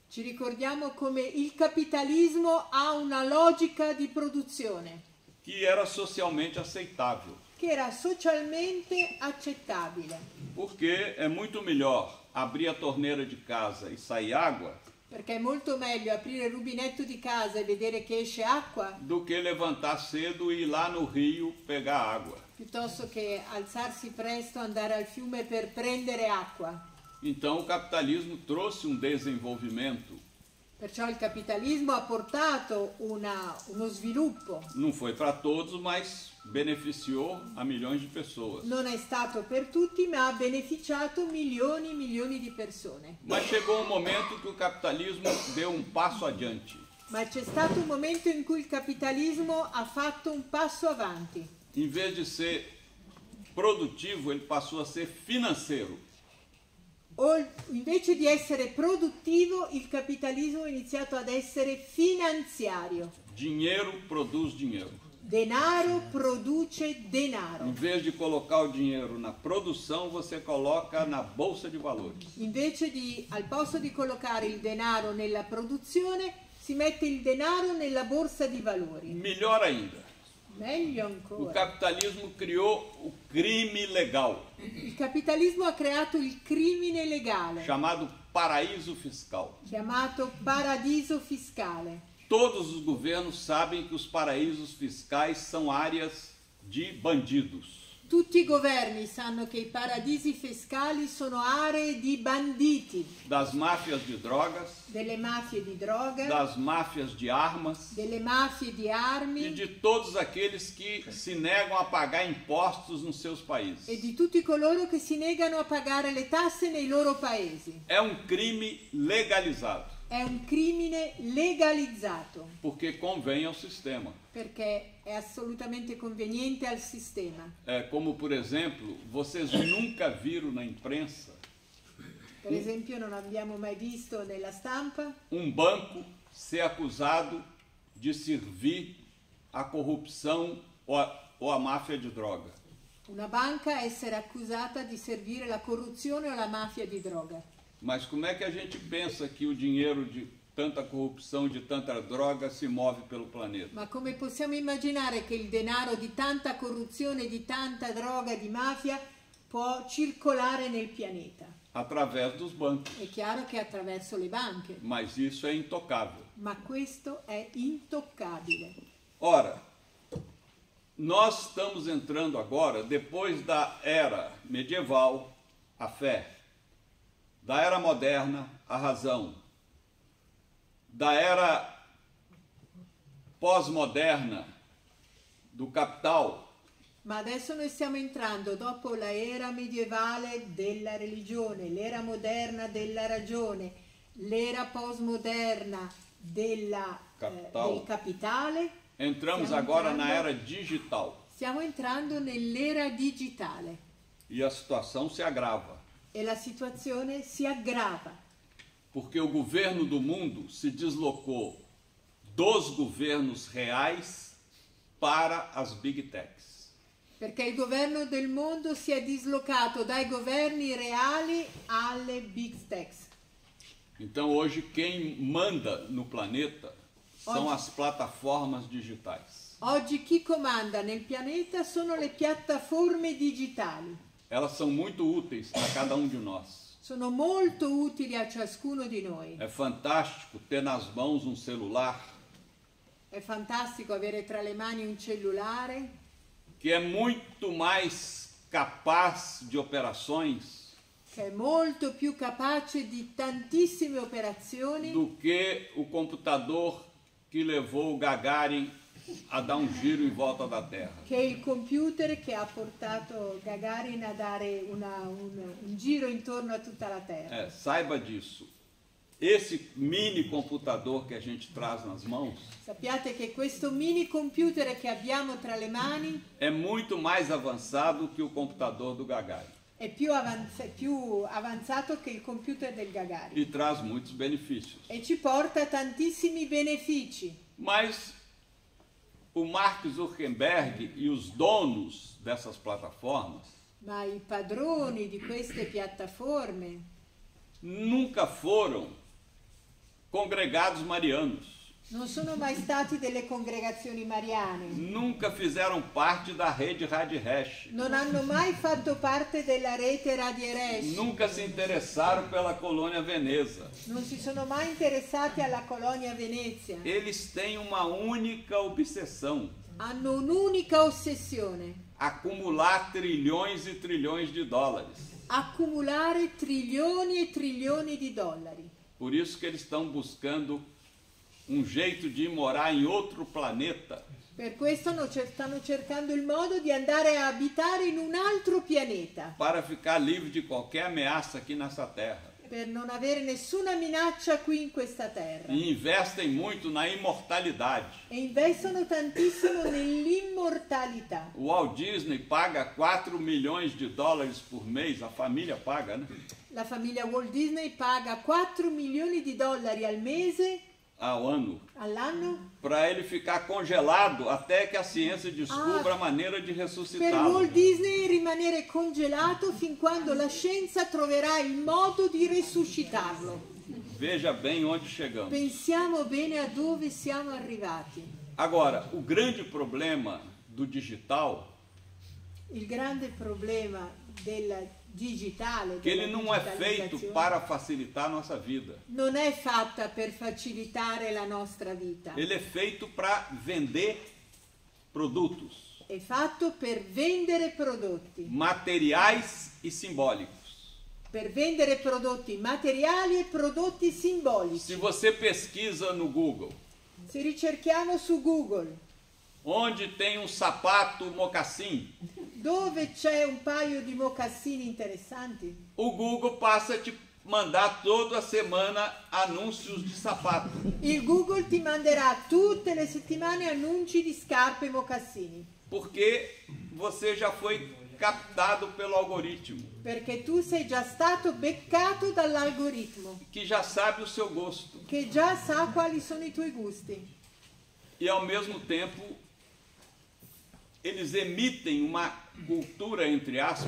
C: ci ricordiamo come il capitalismo ha una logica di produzione
B: que era socialmente aceitável.
C: che era socialmente accettabile,
B: Porque é muito melhor abrir a torneira de casa e sair água
C: perché è molto meglio aprire il rubinetto di casa e vedere che esce acqua
B: do que levantar cedo e ir lá no rio pegar água.
C: piuttosto che alzarsi presto, andare al fiume per prendere acqua.
B: Então o capitalismo trouxe um desenvolvimento.
C: Perciò il capitalismo ha portato uno sviluppo.
B: Não foi para todos, mas beneficiou a milhões de pessoas.
C: Non è stato per tutti, ma ha beneficiato milioni e milioni di persone.
B: Mas chegou um momento que o capitalismo deu um passo adiante.
C: Ma c'è stato un momento in cui il capitalismo ha fatto un passo avanti.
B: Em vez de ser produtivo, ele passou a ser financeiro.
C: Invece di essere produttivo, il capitalismo ha iniziato ad essere finanziario.
B: Dinheiro produz dinheiro.
C: Denaro produce denaro.
B: Em vez de colocar o dinheiro na produção, você coloca na bolsa de valores.
C: Invece al posto di collocare il denaro nella produzione, si mette il denaro nella borsa di valori.
B: Melhor ainda,
C: Meglio
B: o
C: ancora.
B: capitalismo criou o crime legal,
C: Il capitalismo ha creato il crimine legale,
B: chamado paraíso fiscal.
C: chiamato paradiso fiscale.
B: Todos os governos sabem que os paraísos fiscais são áreas de bandidos.
C: Tutti i governi sanno che i paradisi fiscali sono aree di banditi,
B: Das máfias de drogas,
C: delle mafie di droga,
B: das máfias de armas
C: delle mafie di
B: e
C: armi
B: de todos aqueles que se negam a pagar impostos nos seus países.
C: e di tutti coloro che si negano a pagare le tasse nei loro paesi.
B: É um crime legalizado,
C: È un crimine legalizzato
B: porque convém ao sistema.
C: perché è assolutamente conveniente al sistema.
B: É como, por exemplo, vocês nunca viram na imprensa
C: Per esempio non abbiamo mai visto nella stampa
B: um banco ser acusado de servir a corrupção ou a máfia de droga.
C: una banca essere accusata di servire la corruzione o la mafia di droga.
B: Mas como é que a gente pensa que o dinheiro de tanta corrupção, de tanta droga se move pelo planeta?
C: Ma come possiamo immaginare che il denaro di tanta corruzione, di tanta droga, di mafia può circolare nel pianeta?
B: Através dos bancos.
C: È chiaro che attraverso le banche,
B: Mas isso é intocável.
C: ma questo è intoccabile.
B: Ora, nós estamos entrando agora, depois da era medieval, a fé, da era moderna, a razão, da era pós-moderna, do capital,
C: Ma adesso noi stiamo entrando dopo la era medievale della religione, l'era moderna della ragione, l'era postmoderna del capitale.
B: entramos
C: Stiamo
B: agora
C: entrando-
B: na era digital
C: Stiamo entrando nell'era digitale
B: e a situação se agrava,
C: e la situazione si aggrava
B: porque o governo do mundo se deslocou dos governos reais para as big techs.
C: perché il governo del mondo si è dislocato dai governi reali alle big techs.
B: Então hoje quem manda no planeta são
C: Onde?
B: as plataformas digitais.
C: Oggi chi comanda nel pianeta sono le piattaforme digitali.
B: Elas são muito úteis a cada um de nós.
C: Sono molto utili a ciascuno di noi.
B: É fantástico ter nas mãos um celular
C: È fantastico avere tra le mani un cellulare
B: que é muito mais capaz de operações
C: che è molto più capace di tantissime operazioni
B: do que o computador que levou o Gagarin a dar um giro em volta da Terra.
C: che è il computer che ha portato Gagarin a dare un giro intorno a tutta la Terra.
B: Saiba disso. Esse mini computador que a gente traz nas mãos
C: Sappiate che questo mini computer che abbiamo tra le mani
B: é muito mais avançado que o computador do Gagarin
C: è più avanzato che il computer del Gagarin
B: e traz muitos benefícios.
C: e ci porta tantissimi benefici.
B: Mas o Mark Zuckerberg e os donos dessas plataformas
C: Ma i padroni di queste piattaforme
B: nunca foram congregados marianos,
C: non sono mai stati delle congregazioni mariane,
B: nunca fizeram parte da rede Radi Hash,
C: non hanno mai fatto parte della rete Radi Resh,
B: nunca se interessaram pela colônia Veneza.
C: non si sono mai interessati alla colonia Venezia.
B: Eles têm uma única obsessão:
C: Hanno un'unica ossessione:
B: acumular trilhões e trilhões de dólares.
C: accumulare trilioni e trilioni di dollari.
B: Por isso que eles estão buscando um jeito de ir morar em outro planeta
C: Per questo stanno cercando il modo di andare a abitare in un altro pianeta,
B: para ficar livre de qualquer ameaça aqui nessa terra.
C: per non avere nessuna minaccia qui in questa terra.
B: E investem muito na imortalidade.
C: E investono tantissimo nell'immortalità.
B: O Walt Disney paga 4 milhões de dólares por mês, a família paga, né?
C: La famiglia Walt Disney paga 4 milioni di dollari al mese,
B: Ao ano,
C: all'anno,
B: para ele ficar congelado até que a ciência descubra a maneira de
C: per
B: ressuscitá-lo.
C: Walt Disney rimanere congelato fin quando la scienza troverà il modo di resuscitarlo.
B: Veja bem onde chegamos.
C: Pensiamo bene a dove siamo arrivati.
B: Agora, o grande problema do digital
C: Il grande problema del digitale,
B: que ele
C: della
B: não é feito
C: digitalizzazione,
B: para facilitar a nossa vida.
C: non è fatta per facilitare la nostra vita,
B: Ele é feito para vender produtos,
C: è fatto per vendere prodotti,
B: materiais e simbólicos.
C: per vendere prodotti materiali e prodotti
B: Se
C: simbolici.
B: você pesquisa no Google,
C: Se ricerchiamo su Google
B: onde tem um sapato mocassim,
C: dove c'è un paio di mocassini interessanti,
B: o Google passa a te mandar toda semana anúncios de sapato.
C: il Google ti manderà tutte le settimane annunci di scarpe e mocassini,
B: Porque você já foi captado pelo algoritmo,
C: perché tu sei già stato beccato dall'algoritmo,
B: que já sabe o seu gosto.
C: che già sa quali sono i tuoi gusti.
B: E ao mesmo tempo, eles emitem uma cultura, entre aspas,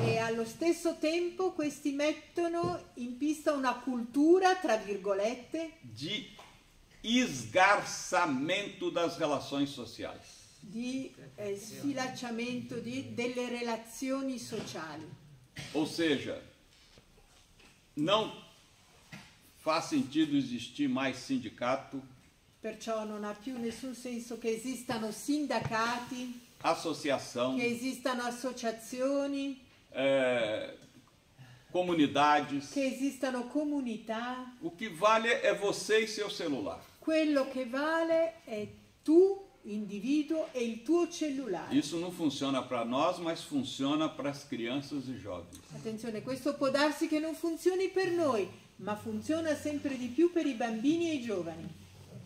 C: E allo stesso tempo questi mettono in pista una cultura, tra virgolette,
B: de esgarçamento das relações sociais.
C: di sfilacciamento delle relazioni sociali.
B: Ou seja, não faz sentido existir mais sindicato,
C: Perciò non ha più nessun senso che esistano sindacati,
B: associação,
C: che esistano associazioni,
B: comunidades.
C: che esistano comunità.
B: O que vale é você e seu celular.
C: Quello che vale è tu, individuo, e il tuo cellulare.
B: Isso não funciona para nós, mas funciona para as crianças e jovens.
C: Attenzione, questo può darsi che non funzioni per noi, ma funziona sempre di più per i bambini e i giovani.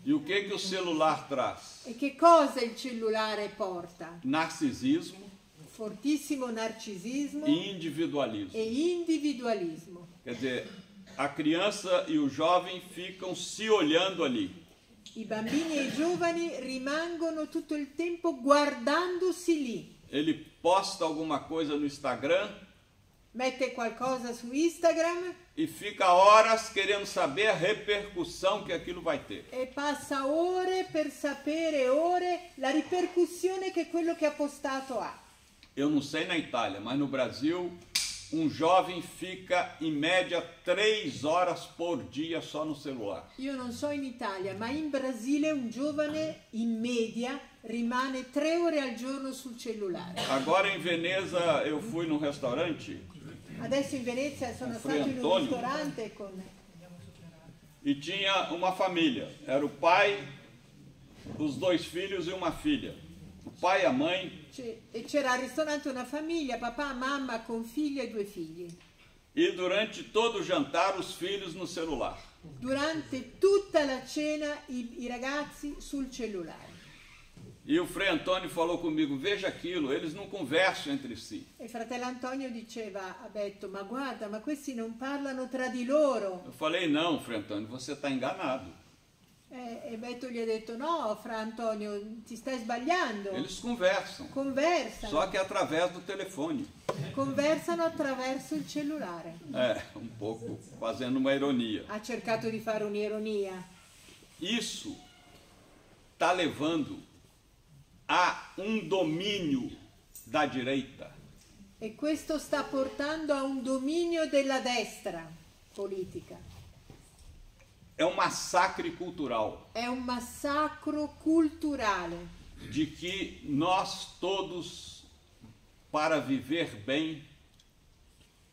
B: E o que o celular traz?
C: E che cosa il cellulare porta?
B: Narcisismo
C: Fortissimo narcisismo
B: e individualismo.
C: e individualismo.
B: Quer dizer, a criança e o jovem ficam se olhando ali.
C: I bambini e i giovani rimangono tutto il tempo guardandosi lì.
B: Ele posta alguma coisa no Instagram,
C: mette qualcosa su Instagram
B: e fica horas querendo saber a repercussão que aquilo vai ter.
C: e passa ore per sapere ore la ripercussione che quello che ha postato ha.
B: Eu não sei na Itália, mas no Brasil, um jovem fica em média 3 horas por dia só no celular.
C: Io non so in Italia, ma in Brasile un giovane in media rimane 3 ore al giorno sul cellulare.
B: Agora em Veneza eu fui num restaurante
C: Adesso in Venezia sono
B: Frei
C: stato in un
B: Antonio.
C: ristorante con...
B: e tinha uma família. Era o pai, os 2 filhos e uma filha. O pai e a mãe.
C: E c'era al ristorante una famiglia, papà, mamma con figlia e 2 figli.
B: E durante todo o jantar os filhos no celular.
C: Durante tutta la cena i ragazzi sul cellulare.
B: E o Frei Antônio falou comigo, veja aquilo, eles não conversam entre si.
C: E fratello Antonio diceva a Betto, ma guarda, ma questi non parlano tra di loro.
B: Eu falei, não, Frei Antônio, você está enganado.
C: E Betto gli ha detto, no, Fra Antonio, ti stai sbagliando.
B: Eles conversam,
C: Conversano.
B: só que através do telefone.
C: Conversano attraverso il cellulare.
B: Um pouco fazendo uma ironia.
C: Ha cercato di fare un'ironia.
B: Isso está levando a um domínio da direita.
C: E questo sta portando a un dominio della destra politica.
B: É um massacre cultural
C: È un massacro culturale
B: de que nós todos, para viver bem,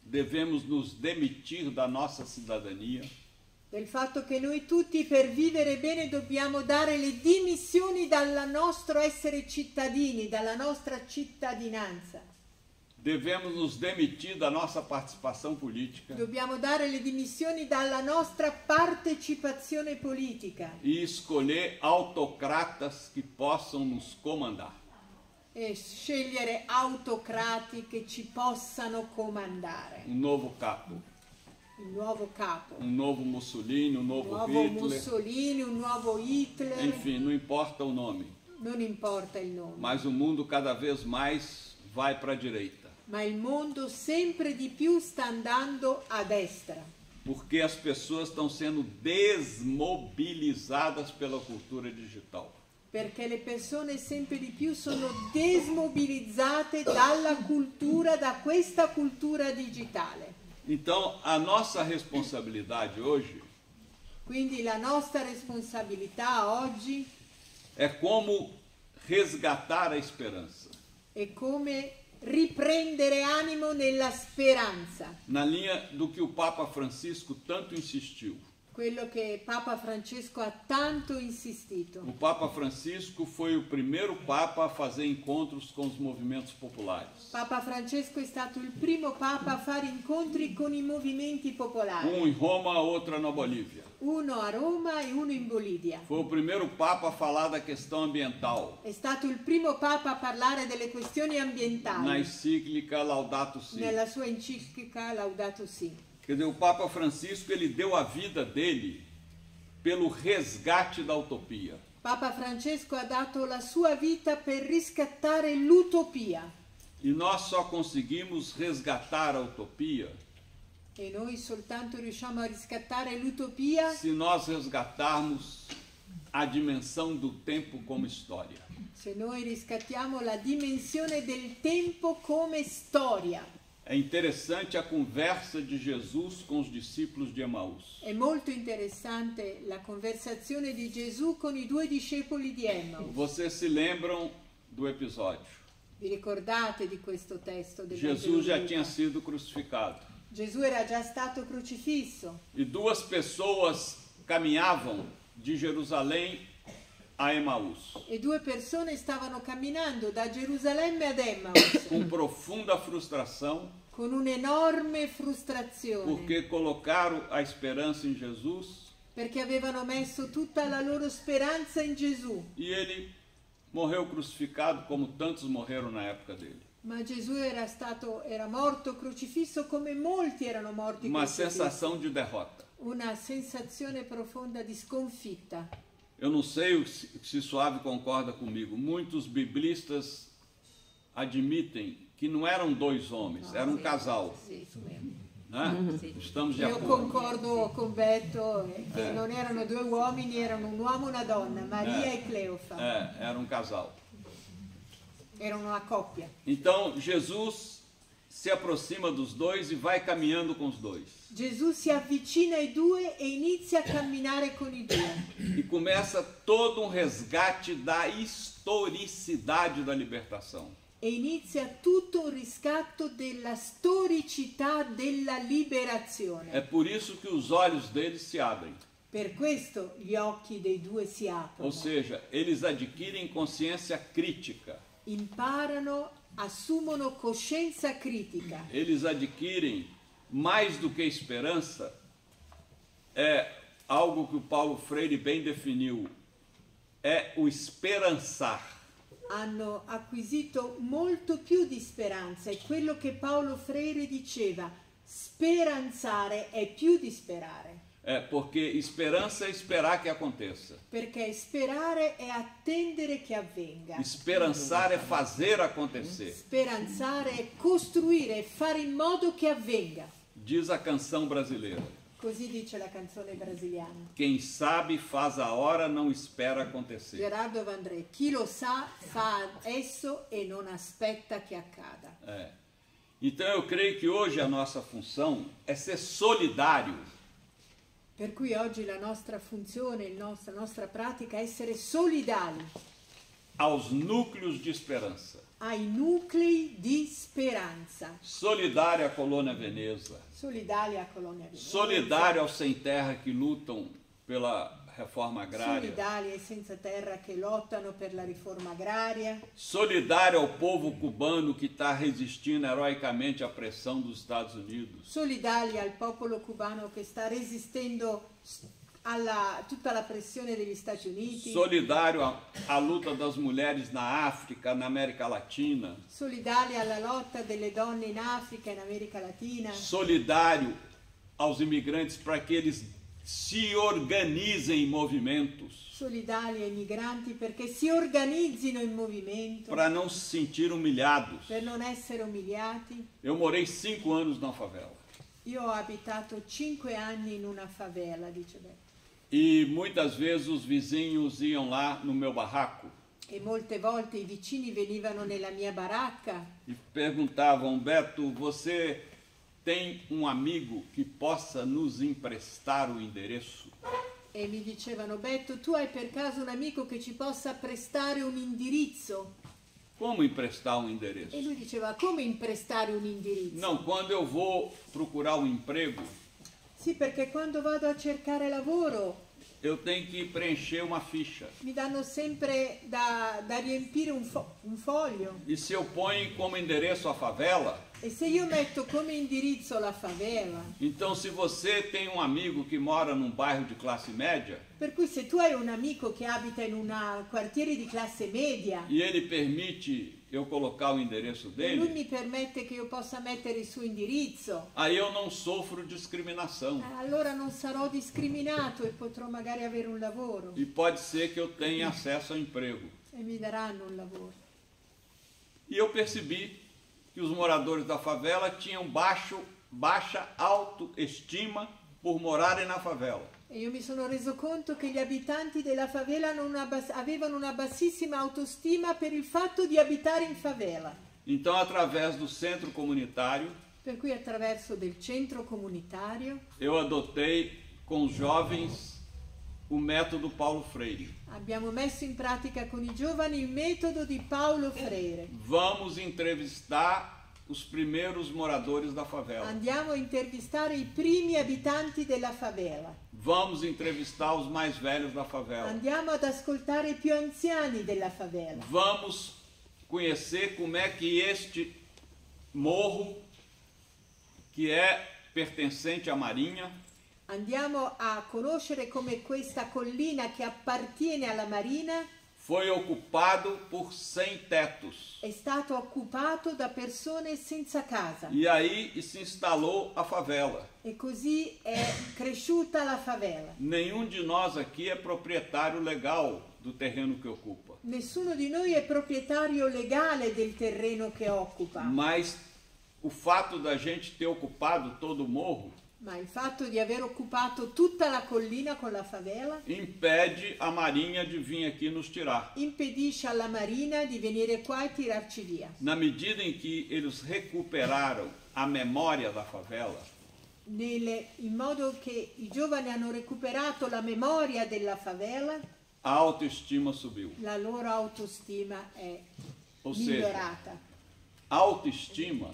B: devemos nos demitir da nossa cidadania,
C: del fatto che noi tutti per vivere bene dobbiamo dare le dimissioni dal nostro essere cittadini, dalla nostra cittadinanza.
B: devemos nos demitir da nossa participação política
C: Dobbiamo dare le dimissioni dalla nostra partecipazione politica
B: e escolher autocratas que possam nos comandar.
C: e scegliere autocrati che ci possano comandare.
B: Um novo capo,
C: Il nuovo capo,
B: um novo Mussolini, um
C: un
B: novo
C: nuovo
B: Hitler,
C: Mussolini, un nuovo Hitler,
B: enfim, não importa o nome,
C: non importa il nome.
B: mas o mundo cada vez mais vai para a direita,
C: Ma il mondo sempre di più sta andando a destra,
B: porque as pessoas estão sendo desmobilizadas pela cultura digital.
C: perché le persone sempre di più sono desmobilizzate dalla cultura, da questa cultura digitale.
B: Então, a nossa responsabilidade hoje
C: Quindi la nostra responsabilità oggi
B: é como resgatar a esperança.
C: è come riprendere animo nella speranza,
B: Na linha do que o Papa Francisco tanto insistiu.
C: quello che Papa Francesco ha tanto insistito.
B: O Papa Francisco foi o primeiro Papa a fazer encontros com os movimentos populares.
C: Papa Francesco è stato il primo Papa a fare incontri con i movimenti popolari,
B: Um em Roma, outro na Bolívia.
C: uno a Roma e uno in Bolivia.
B: Foi o primeiro Papa a falar da questão ambiental,
C: È stato il primo Papa a parlare delle questioni
B: na
C: ambientali
B: encíclica Laudato Si.
C: nella sua enciclica Laudato Si.
B: Quer dizer, o Papa Francisco ele deu a vida dele pelo resgate da utopia.
C: Papa Francesco ha dato la sua vita per riscattare l'utopia
B: E nós só conseguimos resgatar a utopia
C: e noi soltanto riusciamo a riscattare l'utopia
B: se nós resgatarmos a dimensão do tempo como história.
C: se noi riscattiamo la dimensione del tempo come storia.
B: É interessante a conversa de Jesus com os discípulos de Emaús.
C: È molto interessante la conversazione di Gesù con i 2 discepoli di Emmaus.
B: Vocês se lembram do episódio?
C: Vi ricordate di questo testo del
B: Jesus
C: Vangelo
B: já
C: di
B: tinha
C: Luca?
B: sido crucificado.
C: Gesù era già stato crocifisso
B: E 2 pessoas caminhavam de Jerusalém a Emaús,
C: e 2 persone stavano camminando da Gerusalemme ad Emmaus
B: com profunda frustração,
C: con un'enorme frustrazione
B: porque colocaram a esperança em Jesus
C: perché avevano messo tutta la loro speranza in Gesù.
B: e ele morreu crucificado como tantos morreram na época dele.
C: Ma Gesù era morto crocifisso come molti erano morti
B: Uma
C: crocifissi.
B: sensação de derrota.
C: Una sensazione profonda di sconfitta.
B: Eu não sei se Suave concorda comigo. Muitos biblistas admitem que não eram dois homens, era um casal.
C: Sì, isso mesmo.
B: Né? Estamos de
C: Io
B: acordo.
C: concordo con Beto che non erano due uomini, erano un uomo e una donna, Maria e Cleofa.
B: Era um casal.
C: Erano una coppia.
B: Então Jesus se aproxima dos dois e vai caminhando com os dois.
C: Gesù si avvicina ai due e inizia a camminare con i due.
B: E começa todo um resgate da historicidade da libertação.
C: E inizia tutto un riscatto della storicità della liberazione.
B: É por isso que os olhos deles se abrem.
C: Per questo gli occhi dei due si aprono.
B: Ou seja, eles adquirem consciência crítica.
C: Imparano, assumono coscienza critica.
B: Eles adquirem mais do que esperança. É algo que o Paulo Freire bem definiu. É o esperançar.
C: Hanno acquisito molto più di speranza, è quello che Paolo Freire diceva, speranzare è più di sperare.
B: Porque esperança é esperar que aconteça.
C: Perché sperare è attendere che avvenga.
B: Esperançar é fazer acontecer.
C: Speranzare è costruire, è fare in modo che avvenga.
B: Diz a canção brasileira.
C: Così dice la canzone brasiliana.
B: Quem sabe faz a hora, não espera acontecer.
C: Gerardo Vandré, chi lo sa fa esso e non aspetta che accada.
B: Então eu creio que hoje a nossa função é ser solidário.
C: Per cui oggi la nostra funzione, la nostra pratica è essere solidali
B: Aos núcleos de esperança.
C: ai nuclei di speranza.
B: Solidário à Colônia Veneza.
C: Solidali a Colonia Venezia.
B: Solidário aos sem terra que lutam pela reforma agrária.
C: Solidali ai senza terra che lottano per la riforma agraria.
B: Solidário ao povo cubano que está resistindo heroicamente à pressão dos Estados Unidos.
C: Solidali al popolo cubano che sta resistendo alla tutta la pressione degli Stati Uniti.
B: Solidário à luta das mulheres na África, na América Latina.
C: Solidali alla lotta delle donne in Africa e in America Latina.
B: Solidário aos imigrantes para que eles se organizem em movimentos.
C: Solidali ai migranti perché si organizzino in movimento.
B: Para não se sentir humilhados.
C: Per non essere umiliati.
B: Eu morei 5 anos na favela.
C: Io ho abitato 5 anni in una favela, dice Beto.
B: E muitas vezes os vizinhos iam lá no meu barraco
C: E molte volte i vicini venivano nella mia baracca
B: e perguntavam: Beto, você tem um amigo que possa nos emprestar o endereço?
C: e mi dicevano: Beto, tu hai per caso un amico che ci possa prestare un indirizzo?
B: Como emprestar um endereço?
C: E lui diceva: come imprestare un indirizzo?
B: Não, quando eu vou procurar um emprego,
C: Sì, perché quando vado a cercare lavoro
B: eu tenho que preencher uma ficha.
C: mi danno sempre da riempire un foglio.
B: E se eu ponho como endereço a favela,
C: E se io metto come indirizzo la favela,
B: então se você tem um amigo que mora num bairro de classe média
C: per cui se tu hai un amico che abita in un quartiere di classe media
B: e ele permite eu colocar o endereço
C: e lui
B: dele,
C: mi permette che io possa mettere il suo indirizzo,
B: aí eu não sofro discriminação.
C: allora non sarò discriminato e potrò magari avere un lavoro
B: E pode ser que eu tenha acesso ao emprego.
C: e mi daranno un lavoro.
B: E eu percebi que os moradores da favela tinham baixa autoestima por morarem na favela.
C: E io mi sono reso conto che gli abitanti della favela avevano una bassissima autostima per il fatto di abitare in favela.
B: Então, através do centro comunitário,
C: Per cui attraverso del centro comunitario
B: eu adotei com os jovens o método Paulo Freire.
C: abbiamo messo in pratica con i giovani il metodo di Paolo Freire.
B: Vamos entrevistar os primeiros moradores da favela.
C: Andiamo a intervistare i primi abitanti della favela.
B: Vamos entrevistar os mais velhos da favela.
C: Andiamo ad ascoltare i più anziani della favela.
B: Vamos conhecer como é que este morro, que é pertencente à Marinha,
C: Andiamo a conoscere come questa collina che appartiene alla Marina
B: foi ocupado por sem tetos.
C: è stato occupato da persone senza casa.
B: E aí se instalou a favela.
C: E così è cresciuta la favela.
B: Nenhum de nós aqui é proprietário legal do terreno que ocupa.
C: Nessuno di noi è proprietario legale del terreno che occupa,
B: Mas o fato da gente ter ocupado todo o morro
C: ma il fatto di aver occupato tutta la collina con la favela
B: impede a Marinha de vir aqui nos tirar.
C: impedisce alla Marina di venire qua e tirarci via.
B: Na medida em que eles recuperaram a memória da favela,
C: In modo che i giovani hanno recuperato la memoria della favela,
B: a autoestima subiu.
C: la loro autostima è
B: Ou seja,
C: migliorata.
B: autoestima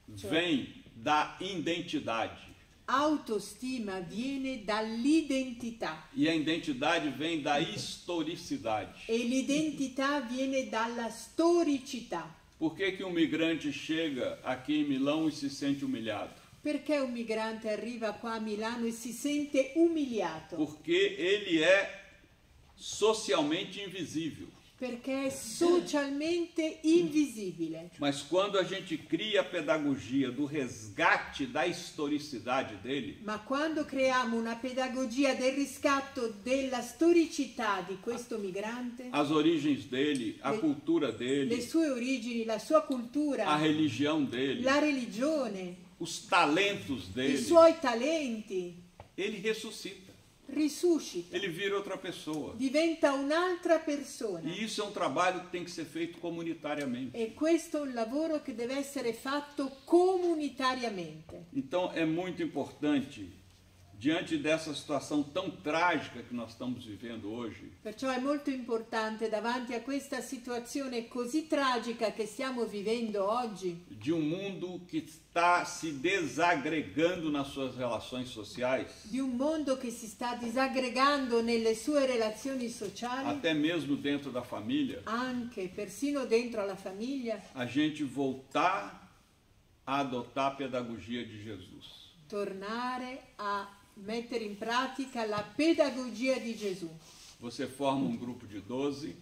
B: vem da identidade.
C: Autostima viene dall'identità
B: E a identidade vem da historicidade.
C: e l'identità viene dalla storicità.
B: Por que que um migrante chega aqui em Milão e se sente humilhado?
C: Perché un migrante arriva qua a Milano e si sente umiliato?
B: Porque ele é socialmente invisível.
C: Perché è socialmente invisibile.
B: Mas quando a gente cria a pedagogia do resgate da historicidade dele,
C: Ma quando creiamo una pedagogia del riscatto della storicità di questo migrante,
B: as origens dele, a cultura
C: le
B: dele,
C: sue origini, la sua
B: a
C: cultura,
B: religião dele,
C: la religione,
B: os talentos
C: i
B: dele,
C: suoi talenti,
B: ele ressuscita.
C: risuscita,
B: Ele vira outra pessoa.
C: diventa un'altra persona.
B: E isso é um trabalho que tem que ser feito comunitariamente.
C: E questo è un lavoro che deve essere fatto comunitariamente.
B: Então é muito importante, diante dessa situação tão trágica que nós estamos vivendo hoje,
C: Perciò è molto importante, davanti a questa situazione così tragica che stiamo vivendo oggi,
B: de um mundo que está se desagregando nas suas relações sociais,
C: di un mondo che si sta disaggregando nelle sue relazioni sociali,
B: até mesmo dentro da família,
C: anche persino dentro alla famiglia,
B: a gente voltar a adotar a pedagogia de Jesus.
C: tornare a mettere in pratica la pedagogia di Gesù.
B: Você forma um grupo de 12,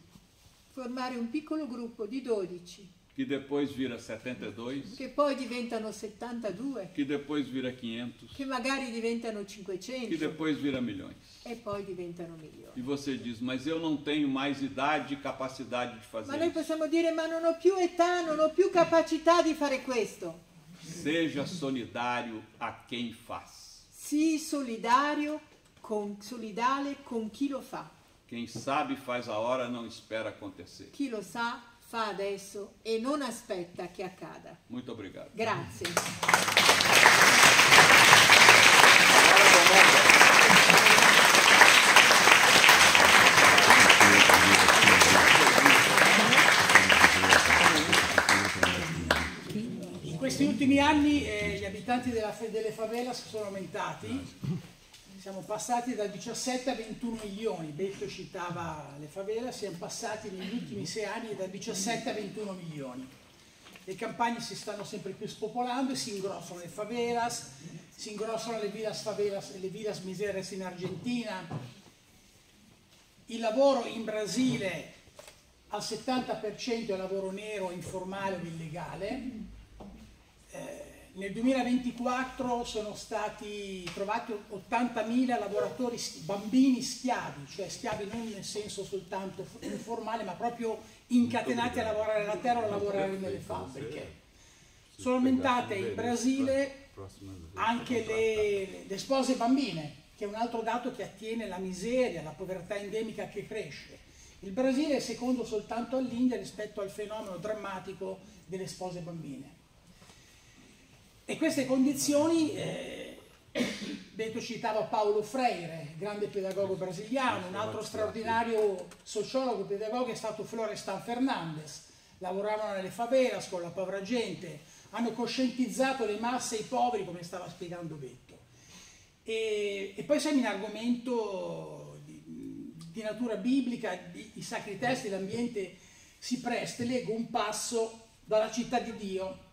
C: Formare un piccolo gruppo di 12,
B: que depois vira 72,
C: che poi diventano 72,
B: que depois vira 500,
C: che magari diventano
B: que
C: 500
B: depois vira milhões.
C: e poi diventano milioni.
B: E você diz, mas eu não tenho mais idade e capacidade de
C: Ma
B: fazer
C: noi
B: isso.
C: possiamo dire, ma non ho più età, non ho più capacità di fare questo.
B: Seja solidário a quem faz.
C: Sii solidale con chi lo fa.
B: Quem sabe faz a hora, não espera acontecer.
C: Chi lo sa fa adesso e non aspetta che accada.
B: Muito obrigado.
C: Grazie.
A: In questi ultimi anni gli abitanti delle favelas sono aumentati, siamo passati da 17 a 21 milioni, Beto citava le favelas, siamo passati negli ultimi 6 anni da 17 a 21 milioni. Le campagne si stanno sempre più spopolando e si ingrossano le favelas, si ingrossano le villas favelas e le villas miseres in Argentina. Il lavoro in Brasile al 70% è lavoro nero, informale o illegale. Nel 2024 sono stati trovati 80.000 lavoratori, bambini schiavi, cioè schiavi non nel senso soltanto informale, ma proprio incatenati a lavorare la terra o a lavorare nelle fabbriche. Sono aumentate in Brasile anche le spose bambine, che è un altro dato che attiene alla miseria, alla povertà endemica che cresce. Il Brasile è secondo soltanto all'India rispetto al fenomeno drammatico delle spose bambine. E queste condizioni, Beto citava Paulo Freire, grande pedagogo brasiliano, un altro straordinario sociologo pedagogo è stato Florestan Fernandes, lavoravano nelle favelas con la povera gente, hanno coscientizzato le masse e i poveri, come stava spiegando Beto. E poi siamo in argomento di natura biblica, i sacri testi, l'ambiente si presta. Leggo un passo dalla Città di Dio,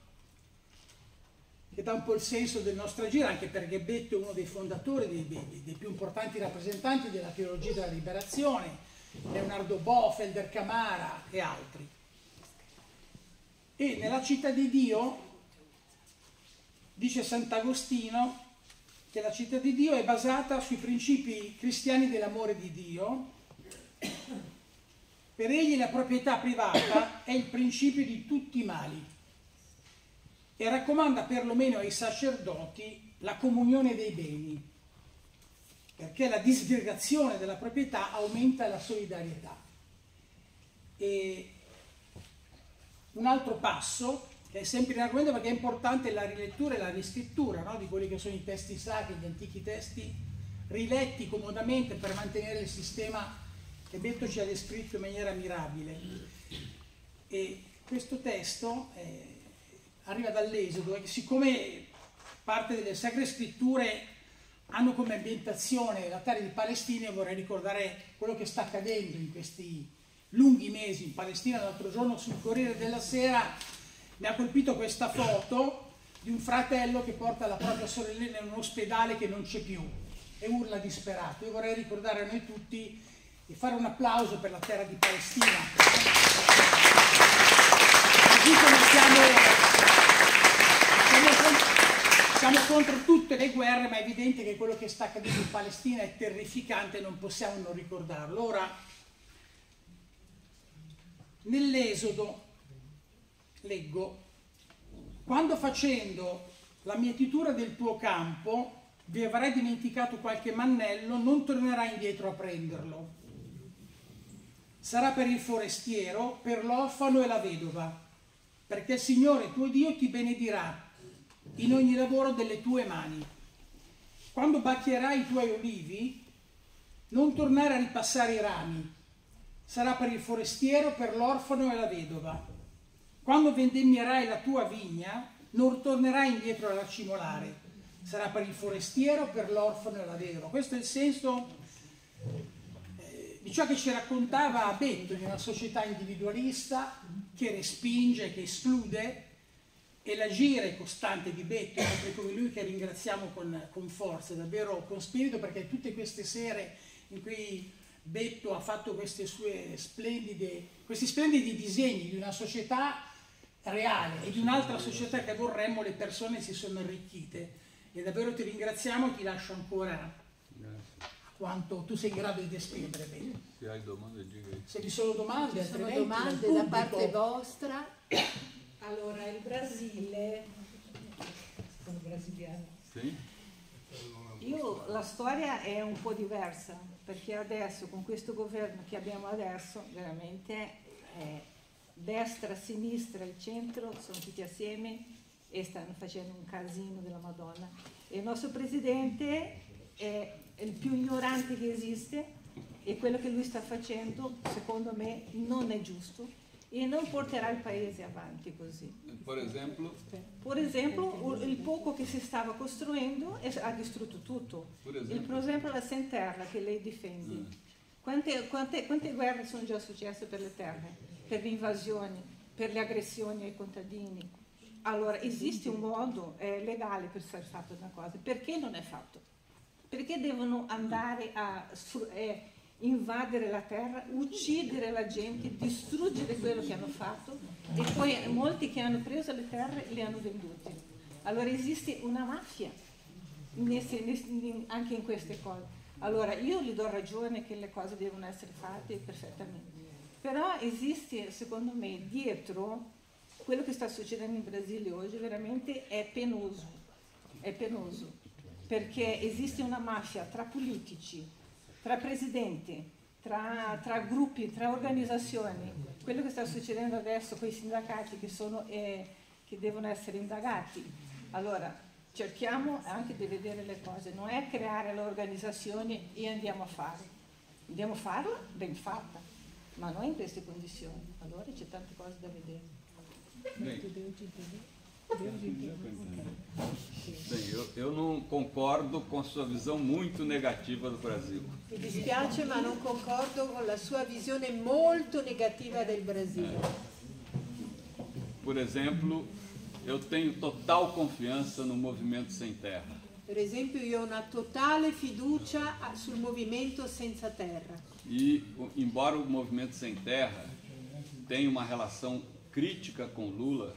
A: che dà un po' il senso del nostro agire, anche perché Beto è uno dei fondatori, dei più importanti rappresentanti della teologia della liberazione, Leonardo Bo, Felder Camara e altri. E nella Città di Dio dice Sant'Agostino che la Città di Dio è basata sui principi cristiani dell'amore di Dio, Per egli la proprietà privata è il principio di tutti i mali e raccomanda perlomeno ai sacerdoti la comunione dei beni, perché la disgregazione della proprietà aumenta la solidarietà. E un altro passo, che è sempre in argomento perché è importante la rilettura e la riscrittura, no? Di quelli che sono i testi sacri, gli antichi testi, riletti comodamente per mantenere il sistema che Betto ci ha descritto in maniera mirabile. E questo testo arriva dall'Esodo e siccome parte delle Sacre Scritture hanno come ambientazione la terra di Palestina, vorrei ricordare quello che sta accadendo in questi lunghi mesi in Palestina. L'altro giorno sul Corriere della Sera mi ha colpito questa foto di un fratello che porta la propria sorellina in un ospedale che non c'è più e urla disperato. Io vorrei ricordare a noi tutti e fare un applauso per la terra di Palestina. Così come siamo contro tutte le guerre, ma è evidente che quello che sta accadendo in Palestina è terrificante e non possiamo non ricordarlo. Ora, nell'Esodo leggo: quando facendo la mietitura del tuo campo vi avrai dimenticato qualche mannello, non tornerai indietro a prenderlo. Sarà per il forestiero, per l'orfano e la vedova, perché il Signore tuo Dio ti benedirà in ogni lavoro delle tue mani. Quando bacchierai i tuoi olivi, non tornare a ripassare i rami. Sarà per il forestiero, per l'orfano e la vedova. Quando vendemmierai la tua vigna, non tornerai indietro a racimolare. Sarà per il forestiero, per l'orfano e la vedova. Questo è il senso di ciò che ci raccontava Betto, di una società individualista che respinge, che esclude, e l'agire costante di Betto, proprio come lui, che ringraziamo con forza, davvero con spirito, perché tutte queste sere in cui Betto ha fatto questi splendidi disegni di una società reale e di un'altra società che vorremmo, le persone si sono arricchite, e davvero ti ringraziamo e ti lascio ancora quanto tu sei in grado di descrivere bene.
B: Se hai domande, dica.
A: Se vi sono domande,
C: Ci sono
A: altrimenti
C: domande da parte vostra?
D: Allora, il Brasile, sono brasiliana.
B: Sì?
D: La storia è un po' diversa, perché adesso con questo governo che abbiamo adesso, veramente destra, sinistra e centro sono tutti assieme e stanno facendo un casino della Madonna. E il nostro presidente è il più ignorante che esiste e quello che lui sta facendo, secondo me, non è giusto e non porterà il paese avanti così.
B: Per esempio?
D: Per esempio, il poco che si stava costruendo ha distrutto tutto. Per esempio la Senterra che lei difende. Quante guerre sono già successe per le terre, per le invasioni, per le aggressioni ai contadini? Allora, esiste un modo legale per far fatto una cosa. Perché non è fatto? Perché devono andare a invadere la terra, uccidere la gente, distruggere quello che hanno fatto e poi molti che hanno preso le terre le hanno vendute. Allora esiste una mafia anche in queste cose. Allora io gli do ragione che le cose devono essere fatte perfettamente, però esiste, secondo me, dietro quello che sta succedendo in Brasile oggi veramente è penoso, perché esiste una mafia tra politici, tra presidenti, tra gruppi, tra organizzazioni. Quello che sta succedendo adesso con i sindacati che devono essere indagati. Allora, cerchiamo anche di vedere le cose, non è creare le organizzazioni e andiamo a fare. Andiamo a farla ben fatta, ma non in queste condizioni. Allora c'è tante cose da vedere.
B: Bem, eu não concordo com a sua visão muito negativa do Brasil.
C: Mi dispiace, ma non concordo con la sua visione molto negativa del Brasile.
B: Por exemplo, eu tenho total confiança no Movimento Sem Terra.
C: Per esempio, io ho una totale fiducia sul Movimento Senza Terra.
B: E, embora o Movimento Sem Terra tenha uma relação crítica com Lula,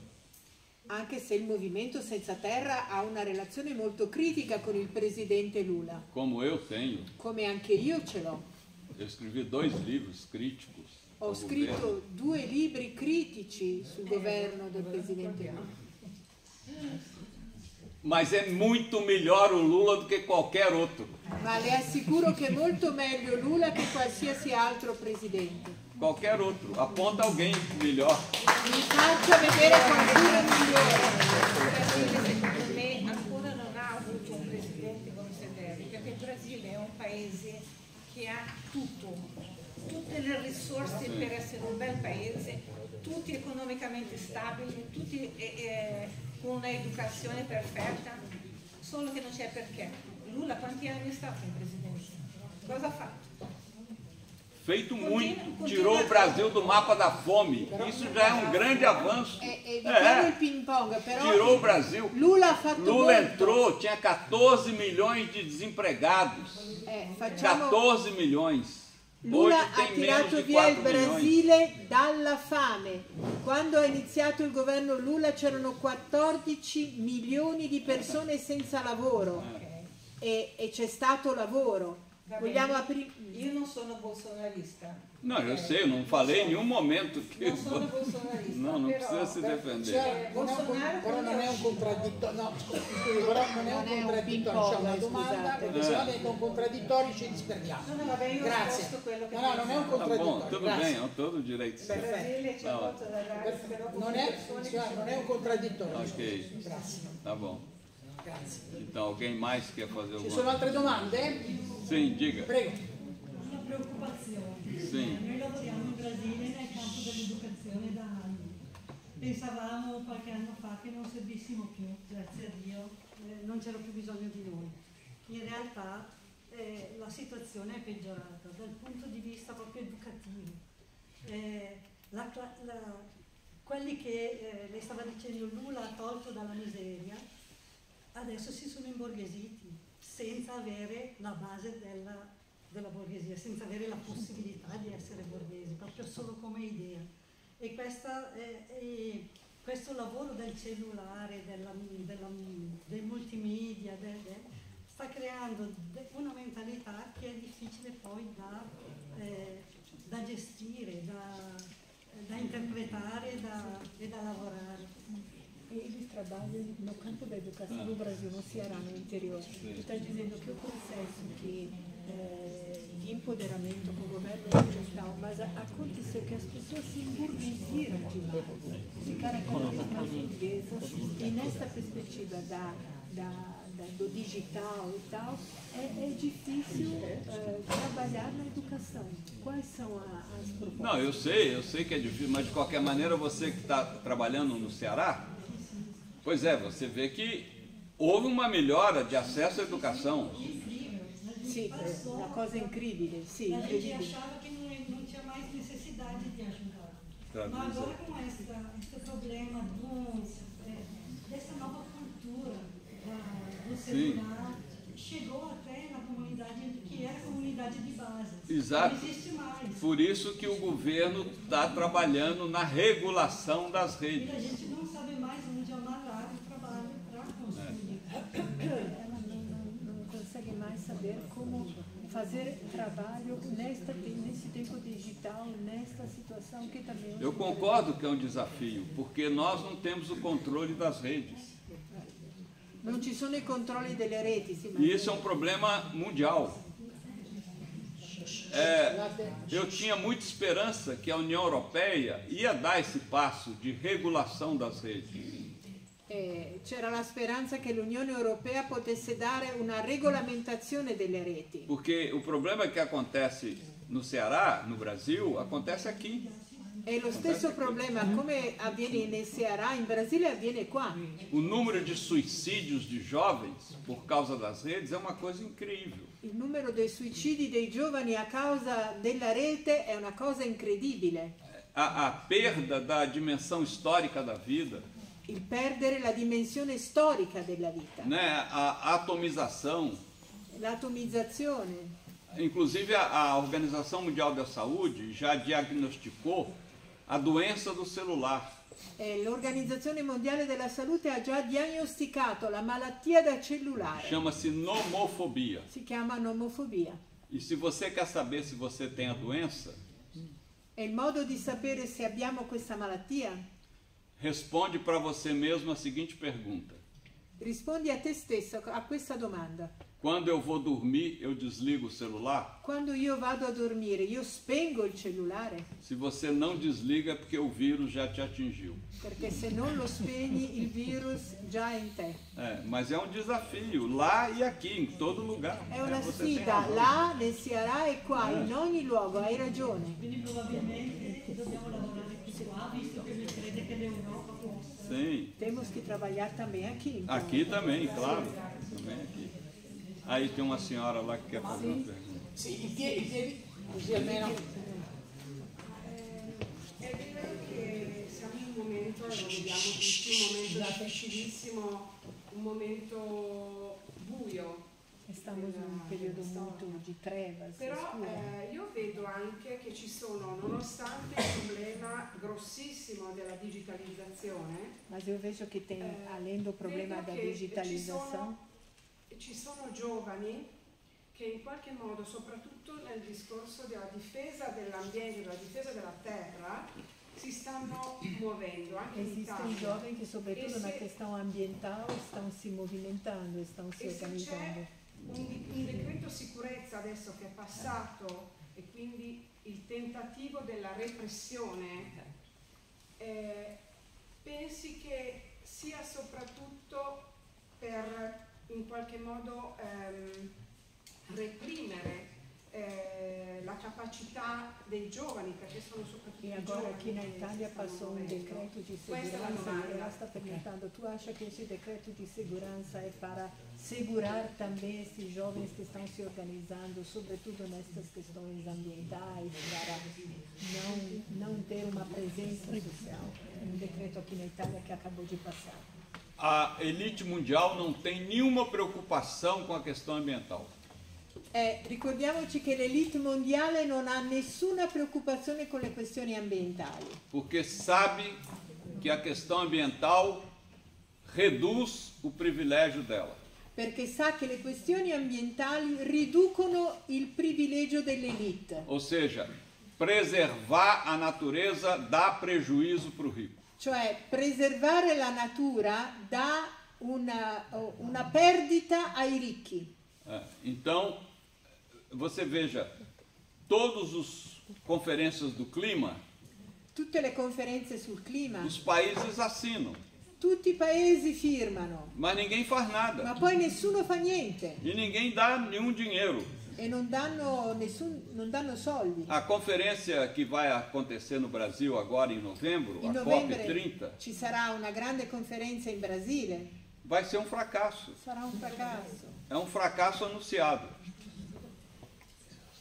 C: anche se il Movimento Senza Terra ha una relazione molto critica con il presidente Lula,
B: como eu tenho,
C: come anche io ce l'ho,
B: Eu escrevi 2 livros críticos.
C: Ho scritto 2 libri critici sul governo del Presidente Lula.
B: Mas é muito melhor o Lula do que qualquer outro.
C: Ma le assicuro che è molto meglio Lula che qualsiasi altro presidente.
B: Qualquer outro. Aponta alguém melhor.
C: Mi faccia vedere qualcuno migliore.
D: Secondo me ancora non ha avuto un presidente come Sederi, perché il Brasile è un paese che ha tutto, tutte le risorse per essere un bel paese, tutti economicamente stabili, tutti con un'educazione perfetta, solo che non c'è perché. Lula quanti anni è stato in presidenza? Cosa ha fatto?
B: Feito muito, tirou o Brasil do mapa da fome. Isso já é um grande avanço.
C: Evitiamo il ping pong, però
B: Tirou o Brasil.
C: Lula ha fatto
B: Lula
C: molto.
B: entrou, tinha 14 milhões de desempregados.
C: Facciamo
B: 14 milhões.
C: Lula
B: Hoje
C: ha
B: tem menos
C: tirato
B: di
C: via il
B: 4 milhões.
C: Brasile dalla fame. Quando è iniziato il governo Lula c'erano 14 milioni di persone senza lavoro e c'è stato lavoro. Vogliamo aprire...
D: Io non sono bolsonarista.
B: Não, eu sei, eu não falei em nenhum momento que...
D: Non sono bolsonarista.
B: Não
D: però,
B: precisa se defender.
A: Cioè, però non è un contraddittorio, no, scusi, però non è un contraddittorio, c'è una domanda, perché se no dentro un contraddittorio ci disperdiamo.
D: No, vabbè, io ho
A: Grazie.
D: risposto quello che
A: No, non è un
B: Tá
A: contraddittorio.
B: bom, tudo
A: grazie.
B: bem, é todo o direito.
D: in Brasile c'è
B: No.
D: molto da dare, però con
A: Non
D: le
A: è,
D: persone che
A: signora, non è un contraddittorio.
B: Ok,
A: Grazie.
B: tá bom.
A: Grazie.
B: Então, alguém mais quer fazer
A: Ci sono
B: alguma
A: altre domande?
B: Sim, diga.
A: Prego.
E: Una preoccupazione.
B: Sì.
E: Noi lavoriamo in Brasile nel campo dell'educazione da anni. Pensavamo qualche anno fa che non servissimo più, grazie a Dio, non c'era più bisogno di noi. In realtà la situazione è peggiorata dal punto di vista proprio educativo. Quelli che lei stava dicendo Lula ha tolto dalla miseria, adesso si sono imborghesiti senza avere la base della borghesia, senza avere la possibilità di essere borghesi, proprio solo come idea. E questo lavoro del cellulare, dei multimedia, sta creando una mentalità che è difficile poi da gestire, da interpretare e da lavorare.
C: Eles trabalham no campo da educação no Brasil, no Ceará, no interior. Tu está dizendo que o processo de empoderamento com o governo digital, mas aconteceu que as pessoas se emburguesiram demais, ficaram cada vez mais burguesas, e nessa perspectiva do digital e tal, é difícil trabalhar na educação. Quais são as propostas?
B: Não, eu sei que é difícil, mas de qualquer maneira você que está trabalhando no Ceará, pois é, você vê que houve uma melhora de acesso à educação.
C: Sì, una cosa incredibile, sì,
E: A gente
C: incredibile.
E: achava que não tinha mais necessidade de ajudar. Mas agora com esse problema dessa nova cultura do celular, chegou até na comunidade que era a comunidade de base.
B: Exato.
E: Não existe mais.
B: Por isso que o governo está trabalhando na regulação das
E: E
B: redes.
E: a gente não sabe mais onde amarrar o trabalho para construir.
C: Ela não consegue mais saber como fazer trabalho nesse tempo digital, nessa situação que também...
B: Eu concordo que é um desafio, porque nós não temos o controle das redes.
C: Non ci sono i controlli delle reti, sì, ma
B: E isso é um problema mundial. Eu tinha muita esperança que a União Europeia ia dar esse passo de regulação das redes.
C: c'era la speranza che l'Unione Europea potesse dare una regolamentazione delle reti.
B: Porque o problema que acontece no Ceará, no Brasil, acontece aqui.
C: E lo stesso problema, come avviene nel Ceará, in Brasile avviene qua.
B: O número de suicídios de jovens por causa das redes é uma coisa incrível.
C: Il numero dei suicidi dei giovani a causa della rete è una cosa incredibile.
B: A perda da dimensão histórica da vida,
C: Il perdere la dimensione storica della vita,
B: né? A atomização.
C: l'atomizzazione.
B: Inclusive a Organização Mundial da Saúde já diagnosticou a doença do celular.
C: L'Organizzazione Mondiale della Salute ha già diagnosticato la malattia da cellulare.
B: Chama-se nomofobia.
C: Si chiama nomofobia.
B: E se você quer saber se você tem a doença,
C: E il modo di sapere se abbiamo questa malattia?
B: responde para você mesmo a seguinte pergunta:
C: Rispondi a te stesso a questa domanda.
B: quando eu vou dormir, eu desligo o celular?
C: Quando io vado a dormire, io spengo il cellulare?
B: Se você não desliga, é porque o vírus já te atingiu.
C: Perché se non lo spegni il virus già è in te.
B: Mas é um desafio, lá e aqui, em todo lugar.
C: È una
B: Você tem
C: sfida,
B: razão.
C: là, nel Ceará e qua, in ogni luogo, hai ragione.
E: Quindi probabilmente dobbiamo lavorare più qua, visto che mi crede che l'Europa possa.
B: Sim.
C: Temos que trabalhar também aqui. Então.
B: Aqui também, claro. Também aqui. Aí tem uma senhora lá que quer fazer uma pergunta.
A: Sì, i piedi, così almeno.
F: È vero che siamo in un momento, lo vediamo tutti, un momento difficilissimo, un momento buio.
C: Estamos in un periodo molto di trevas,
F: Però
C: oscura.
F: io vedo anche che ci sono, nonostante il problema grossissimo della digitalizzazione,
C: Mas eu vejo que tem, além do problema
F: vedo
C: da
F: che
C: digitalização,
F: ci sono giovani che in qualche modo, soprattutto nel discorso della difesa dell'ambiente, della difesa della terra, si stanno muovendo anche in
C: existem
F: Italia.
C: jovens que, sobretudo na questão ambiental, estão se movimentando, estão se
F: E se
C: organizando.
F: c'è un decreto sicurezza adesso che è passato e quindi il tentativo della repressione, pensi che sia soprattutto per in qualche modo reprimere la capacità dei giovani, perché sono soprattutto
C: E
F: i
C: agora
F: giovani
C: aqui na
F: che
C: Itália
F: stanno
C: passou um
F: muovendo.
C: decreto de
F: Questa è la
C: segurança e
F: domanda.
C: ela está perguntando, tu acha que esse decreto de segurança é para segurar também esses jovens que estão se organizando, sobretudo nestas questões ambientais, para não ter uma presença social? Um decreto aqui na Itália que acabou de passar.
B: A elite mundial não tem nenhuma preocupação com a questão ambiental.
C: Ricordiamoci che l'elite mondiale non ha nessuna preoccupazione con le questioni ambientali,
B: Porque sabe que a questão ambiental reduz o privilégio dela.
C: perché sa che le questioni ambientali riducono il privilegio dell'elite,
B: Ou seja, preservar a natureza dá prejuízo para o rico.
C: cioè preservare la natura dà una perdita ai ricchi.
B: Então, você veja, todas as conferências do clima,
C: Tutte le conferenze sul clima,
B: os países assinam,
C: tutti i paesi firmano,
B: mas ninguém faz
C: ma
B: nada.
C: poi nessuno fa niente
B: E ninguém dá nenhum dinheiro.
C: e non danno soldi.
B: A conferência que vai acontecer no Brasil agora em novembro,
C: In
B: a
C: novembre
B: COP30,
C: ci sarà una grande conferenza in Brasile,
B: vai ser um fracasso.
C: sarà un fracasso.
B: É um fracasso anunciado.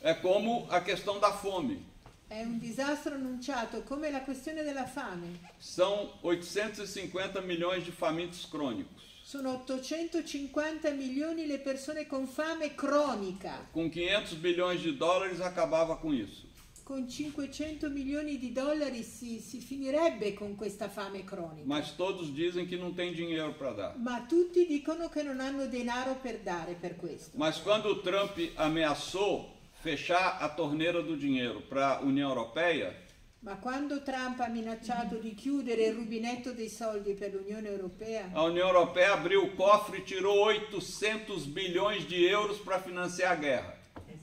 B: É como a questão da fome.
C: È un disastro annunciato, come la questione della fame.
B: São 850 milhões de famintos crônicos.
C: Sono 850 milioni le persone con fame cronica.
B: Com 500 bilhões de dólares acabava com isso.
C: Con 500 milioni di dollari si finirebbe con questa fame cronica.
B: Mas todos dizem que não tem dinheiro para dar.
C: Ma tutti dicono che non hanno denaro per dare per questo.
B: Mas quando o Trump ameaçou fechar a torneira do dinheiro para a União Europeia,
C: Ma quando Trump ha minacciato di chiudere il rubinetto dei soldi per l'Unione Europea,
B: a União Europeia abriu o cofre e tirou 800 bilhões de euros para financiar a guerra.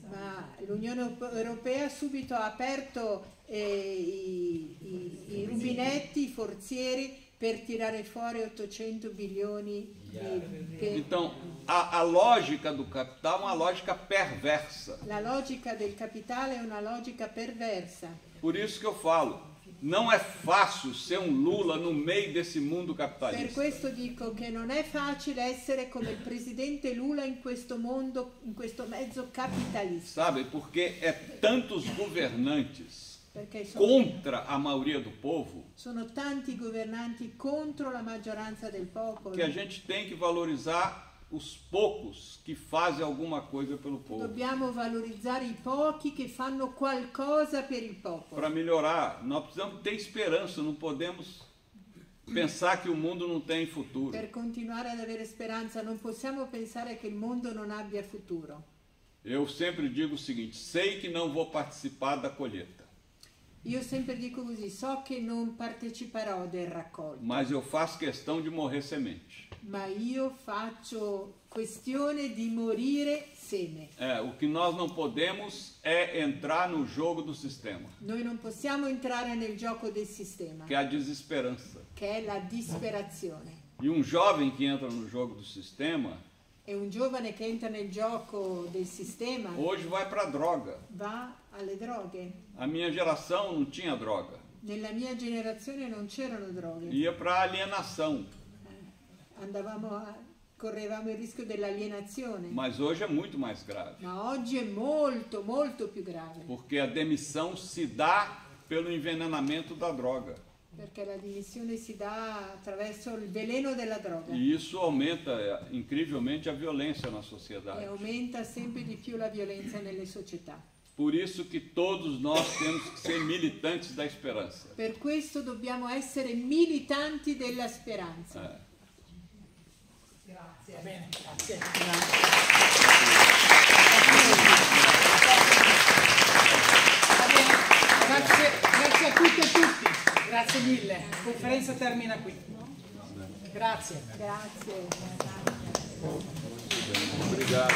C: ma l'Unione Europea subito ha aperto i rubinetti, i forzieri per tirare fuori 800 bilioni
B: Então, a lógica do capital é uma lógica perversa.
C: La logica del capitale è una logica perversa.
B: Por isso que eu falo, não é fácil ser um Lula no meio desse mundo
C: Per
B: capitalista.
C: questo dico che non è facile essere come il presidente Lula in questo mondo, in questo mezzo capitalista.
B: Sabe, porque é tantos governantes
C: Perché
B: contra a maioria do povo
C: sono tanti governanti contro la maggioranza del popolo.
B: que a gente tem que valorizar os poucos que fazem alguma coisa pelo povo.
C: Dobbiamo valorizzare i pochi che fanno qualcosa per il popolo.
B: Para melhorar, nós precisamos ter esperança, não podemos pensar que o mundo não tem futuro.
C: Per continuare ad avere speranza non possiamo pensare che il mondo non abbia futuro.
B: Eu sempre digo o seguinte: sei que não vou participar da colheita,
C: Io sempre dico così, so che non parteciperò del raccolto,
B: mas eu faço questão de morrer semente.
C: ma io faccio questione di morire seme.
B: O que nós não podemos é entrar no jogo do sistema,
C: Noi non possiamo entrare nel gioco del sistema,
B: que é a desesperança.
C: che è la disperazione.
B: E um jovem que entra no jogo do sistema,
C: E un giovane che entra nel gioco del sistema
B: hoje vai para a droga.
C: va alle droghe.
B: A minha geração não tinha droga,
C: Nella mia generazione non c'erano droghe.
B: ia para a alienação,
C: Correvamo il rischio dell'alienazione.
B: mas hoje é muito mais grave,
C: Ma oggi è molto, molto più grave,
B: porque a demissão se dá pelo envenenamento da droga.
C: perché la dimissione si dà attraverso il veleno della droga
B: E isso aumenta incrivelmente a violência na
C: e
B: sociedade.
C: aumenta sempre di più la violenza nelle società.
B: Por isso que todos nós temos que ser militantes da esperança.
C: Per questo dobbiamo essere militanti della speranza.
A: Grazie. Va bene, grazie. Va bene, grazie a tutte e tutti. Grazie mille. La conferenza termina qui. Grazie.
C: Grazie.
B: Obrigado.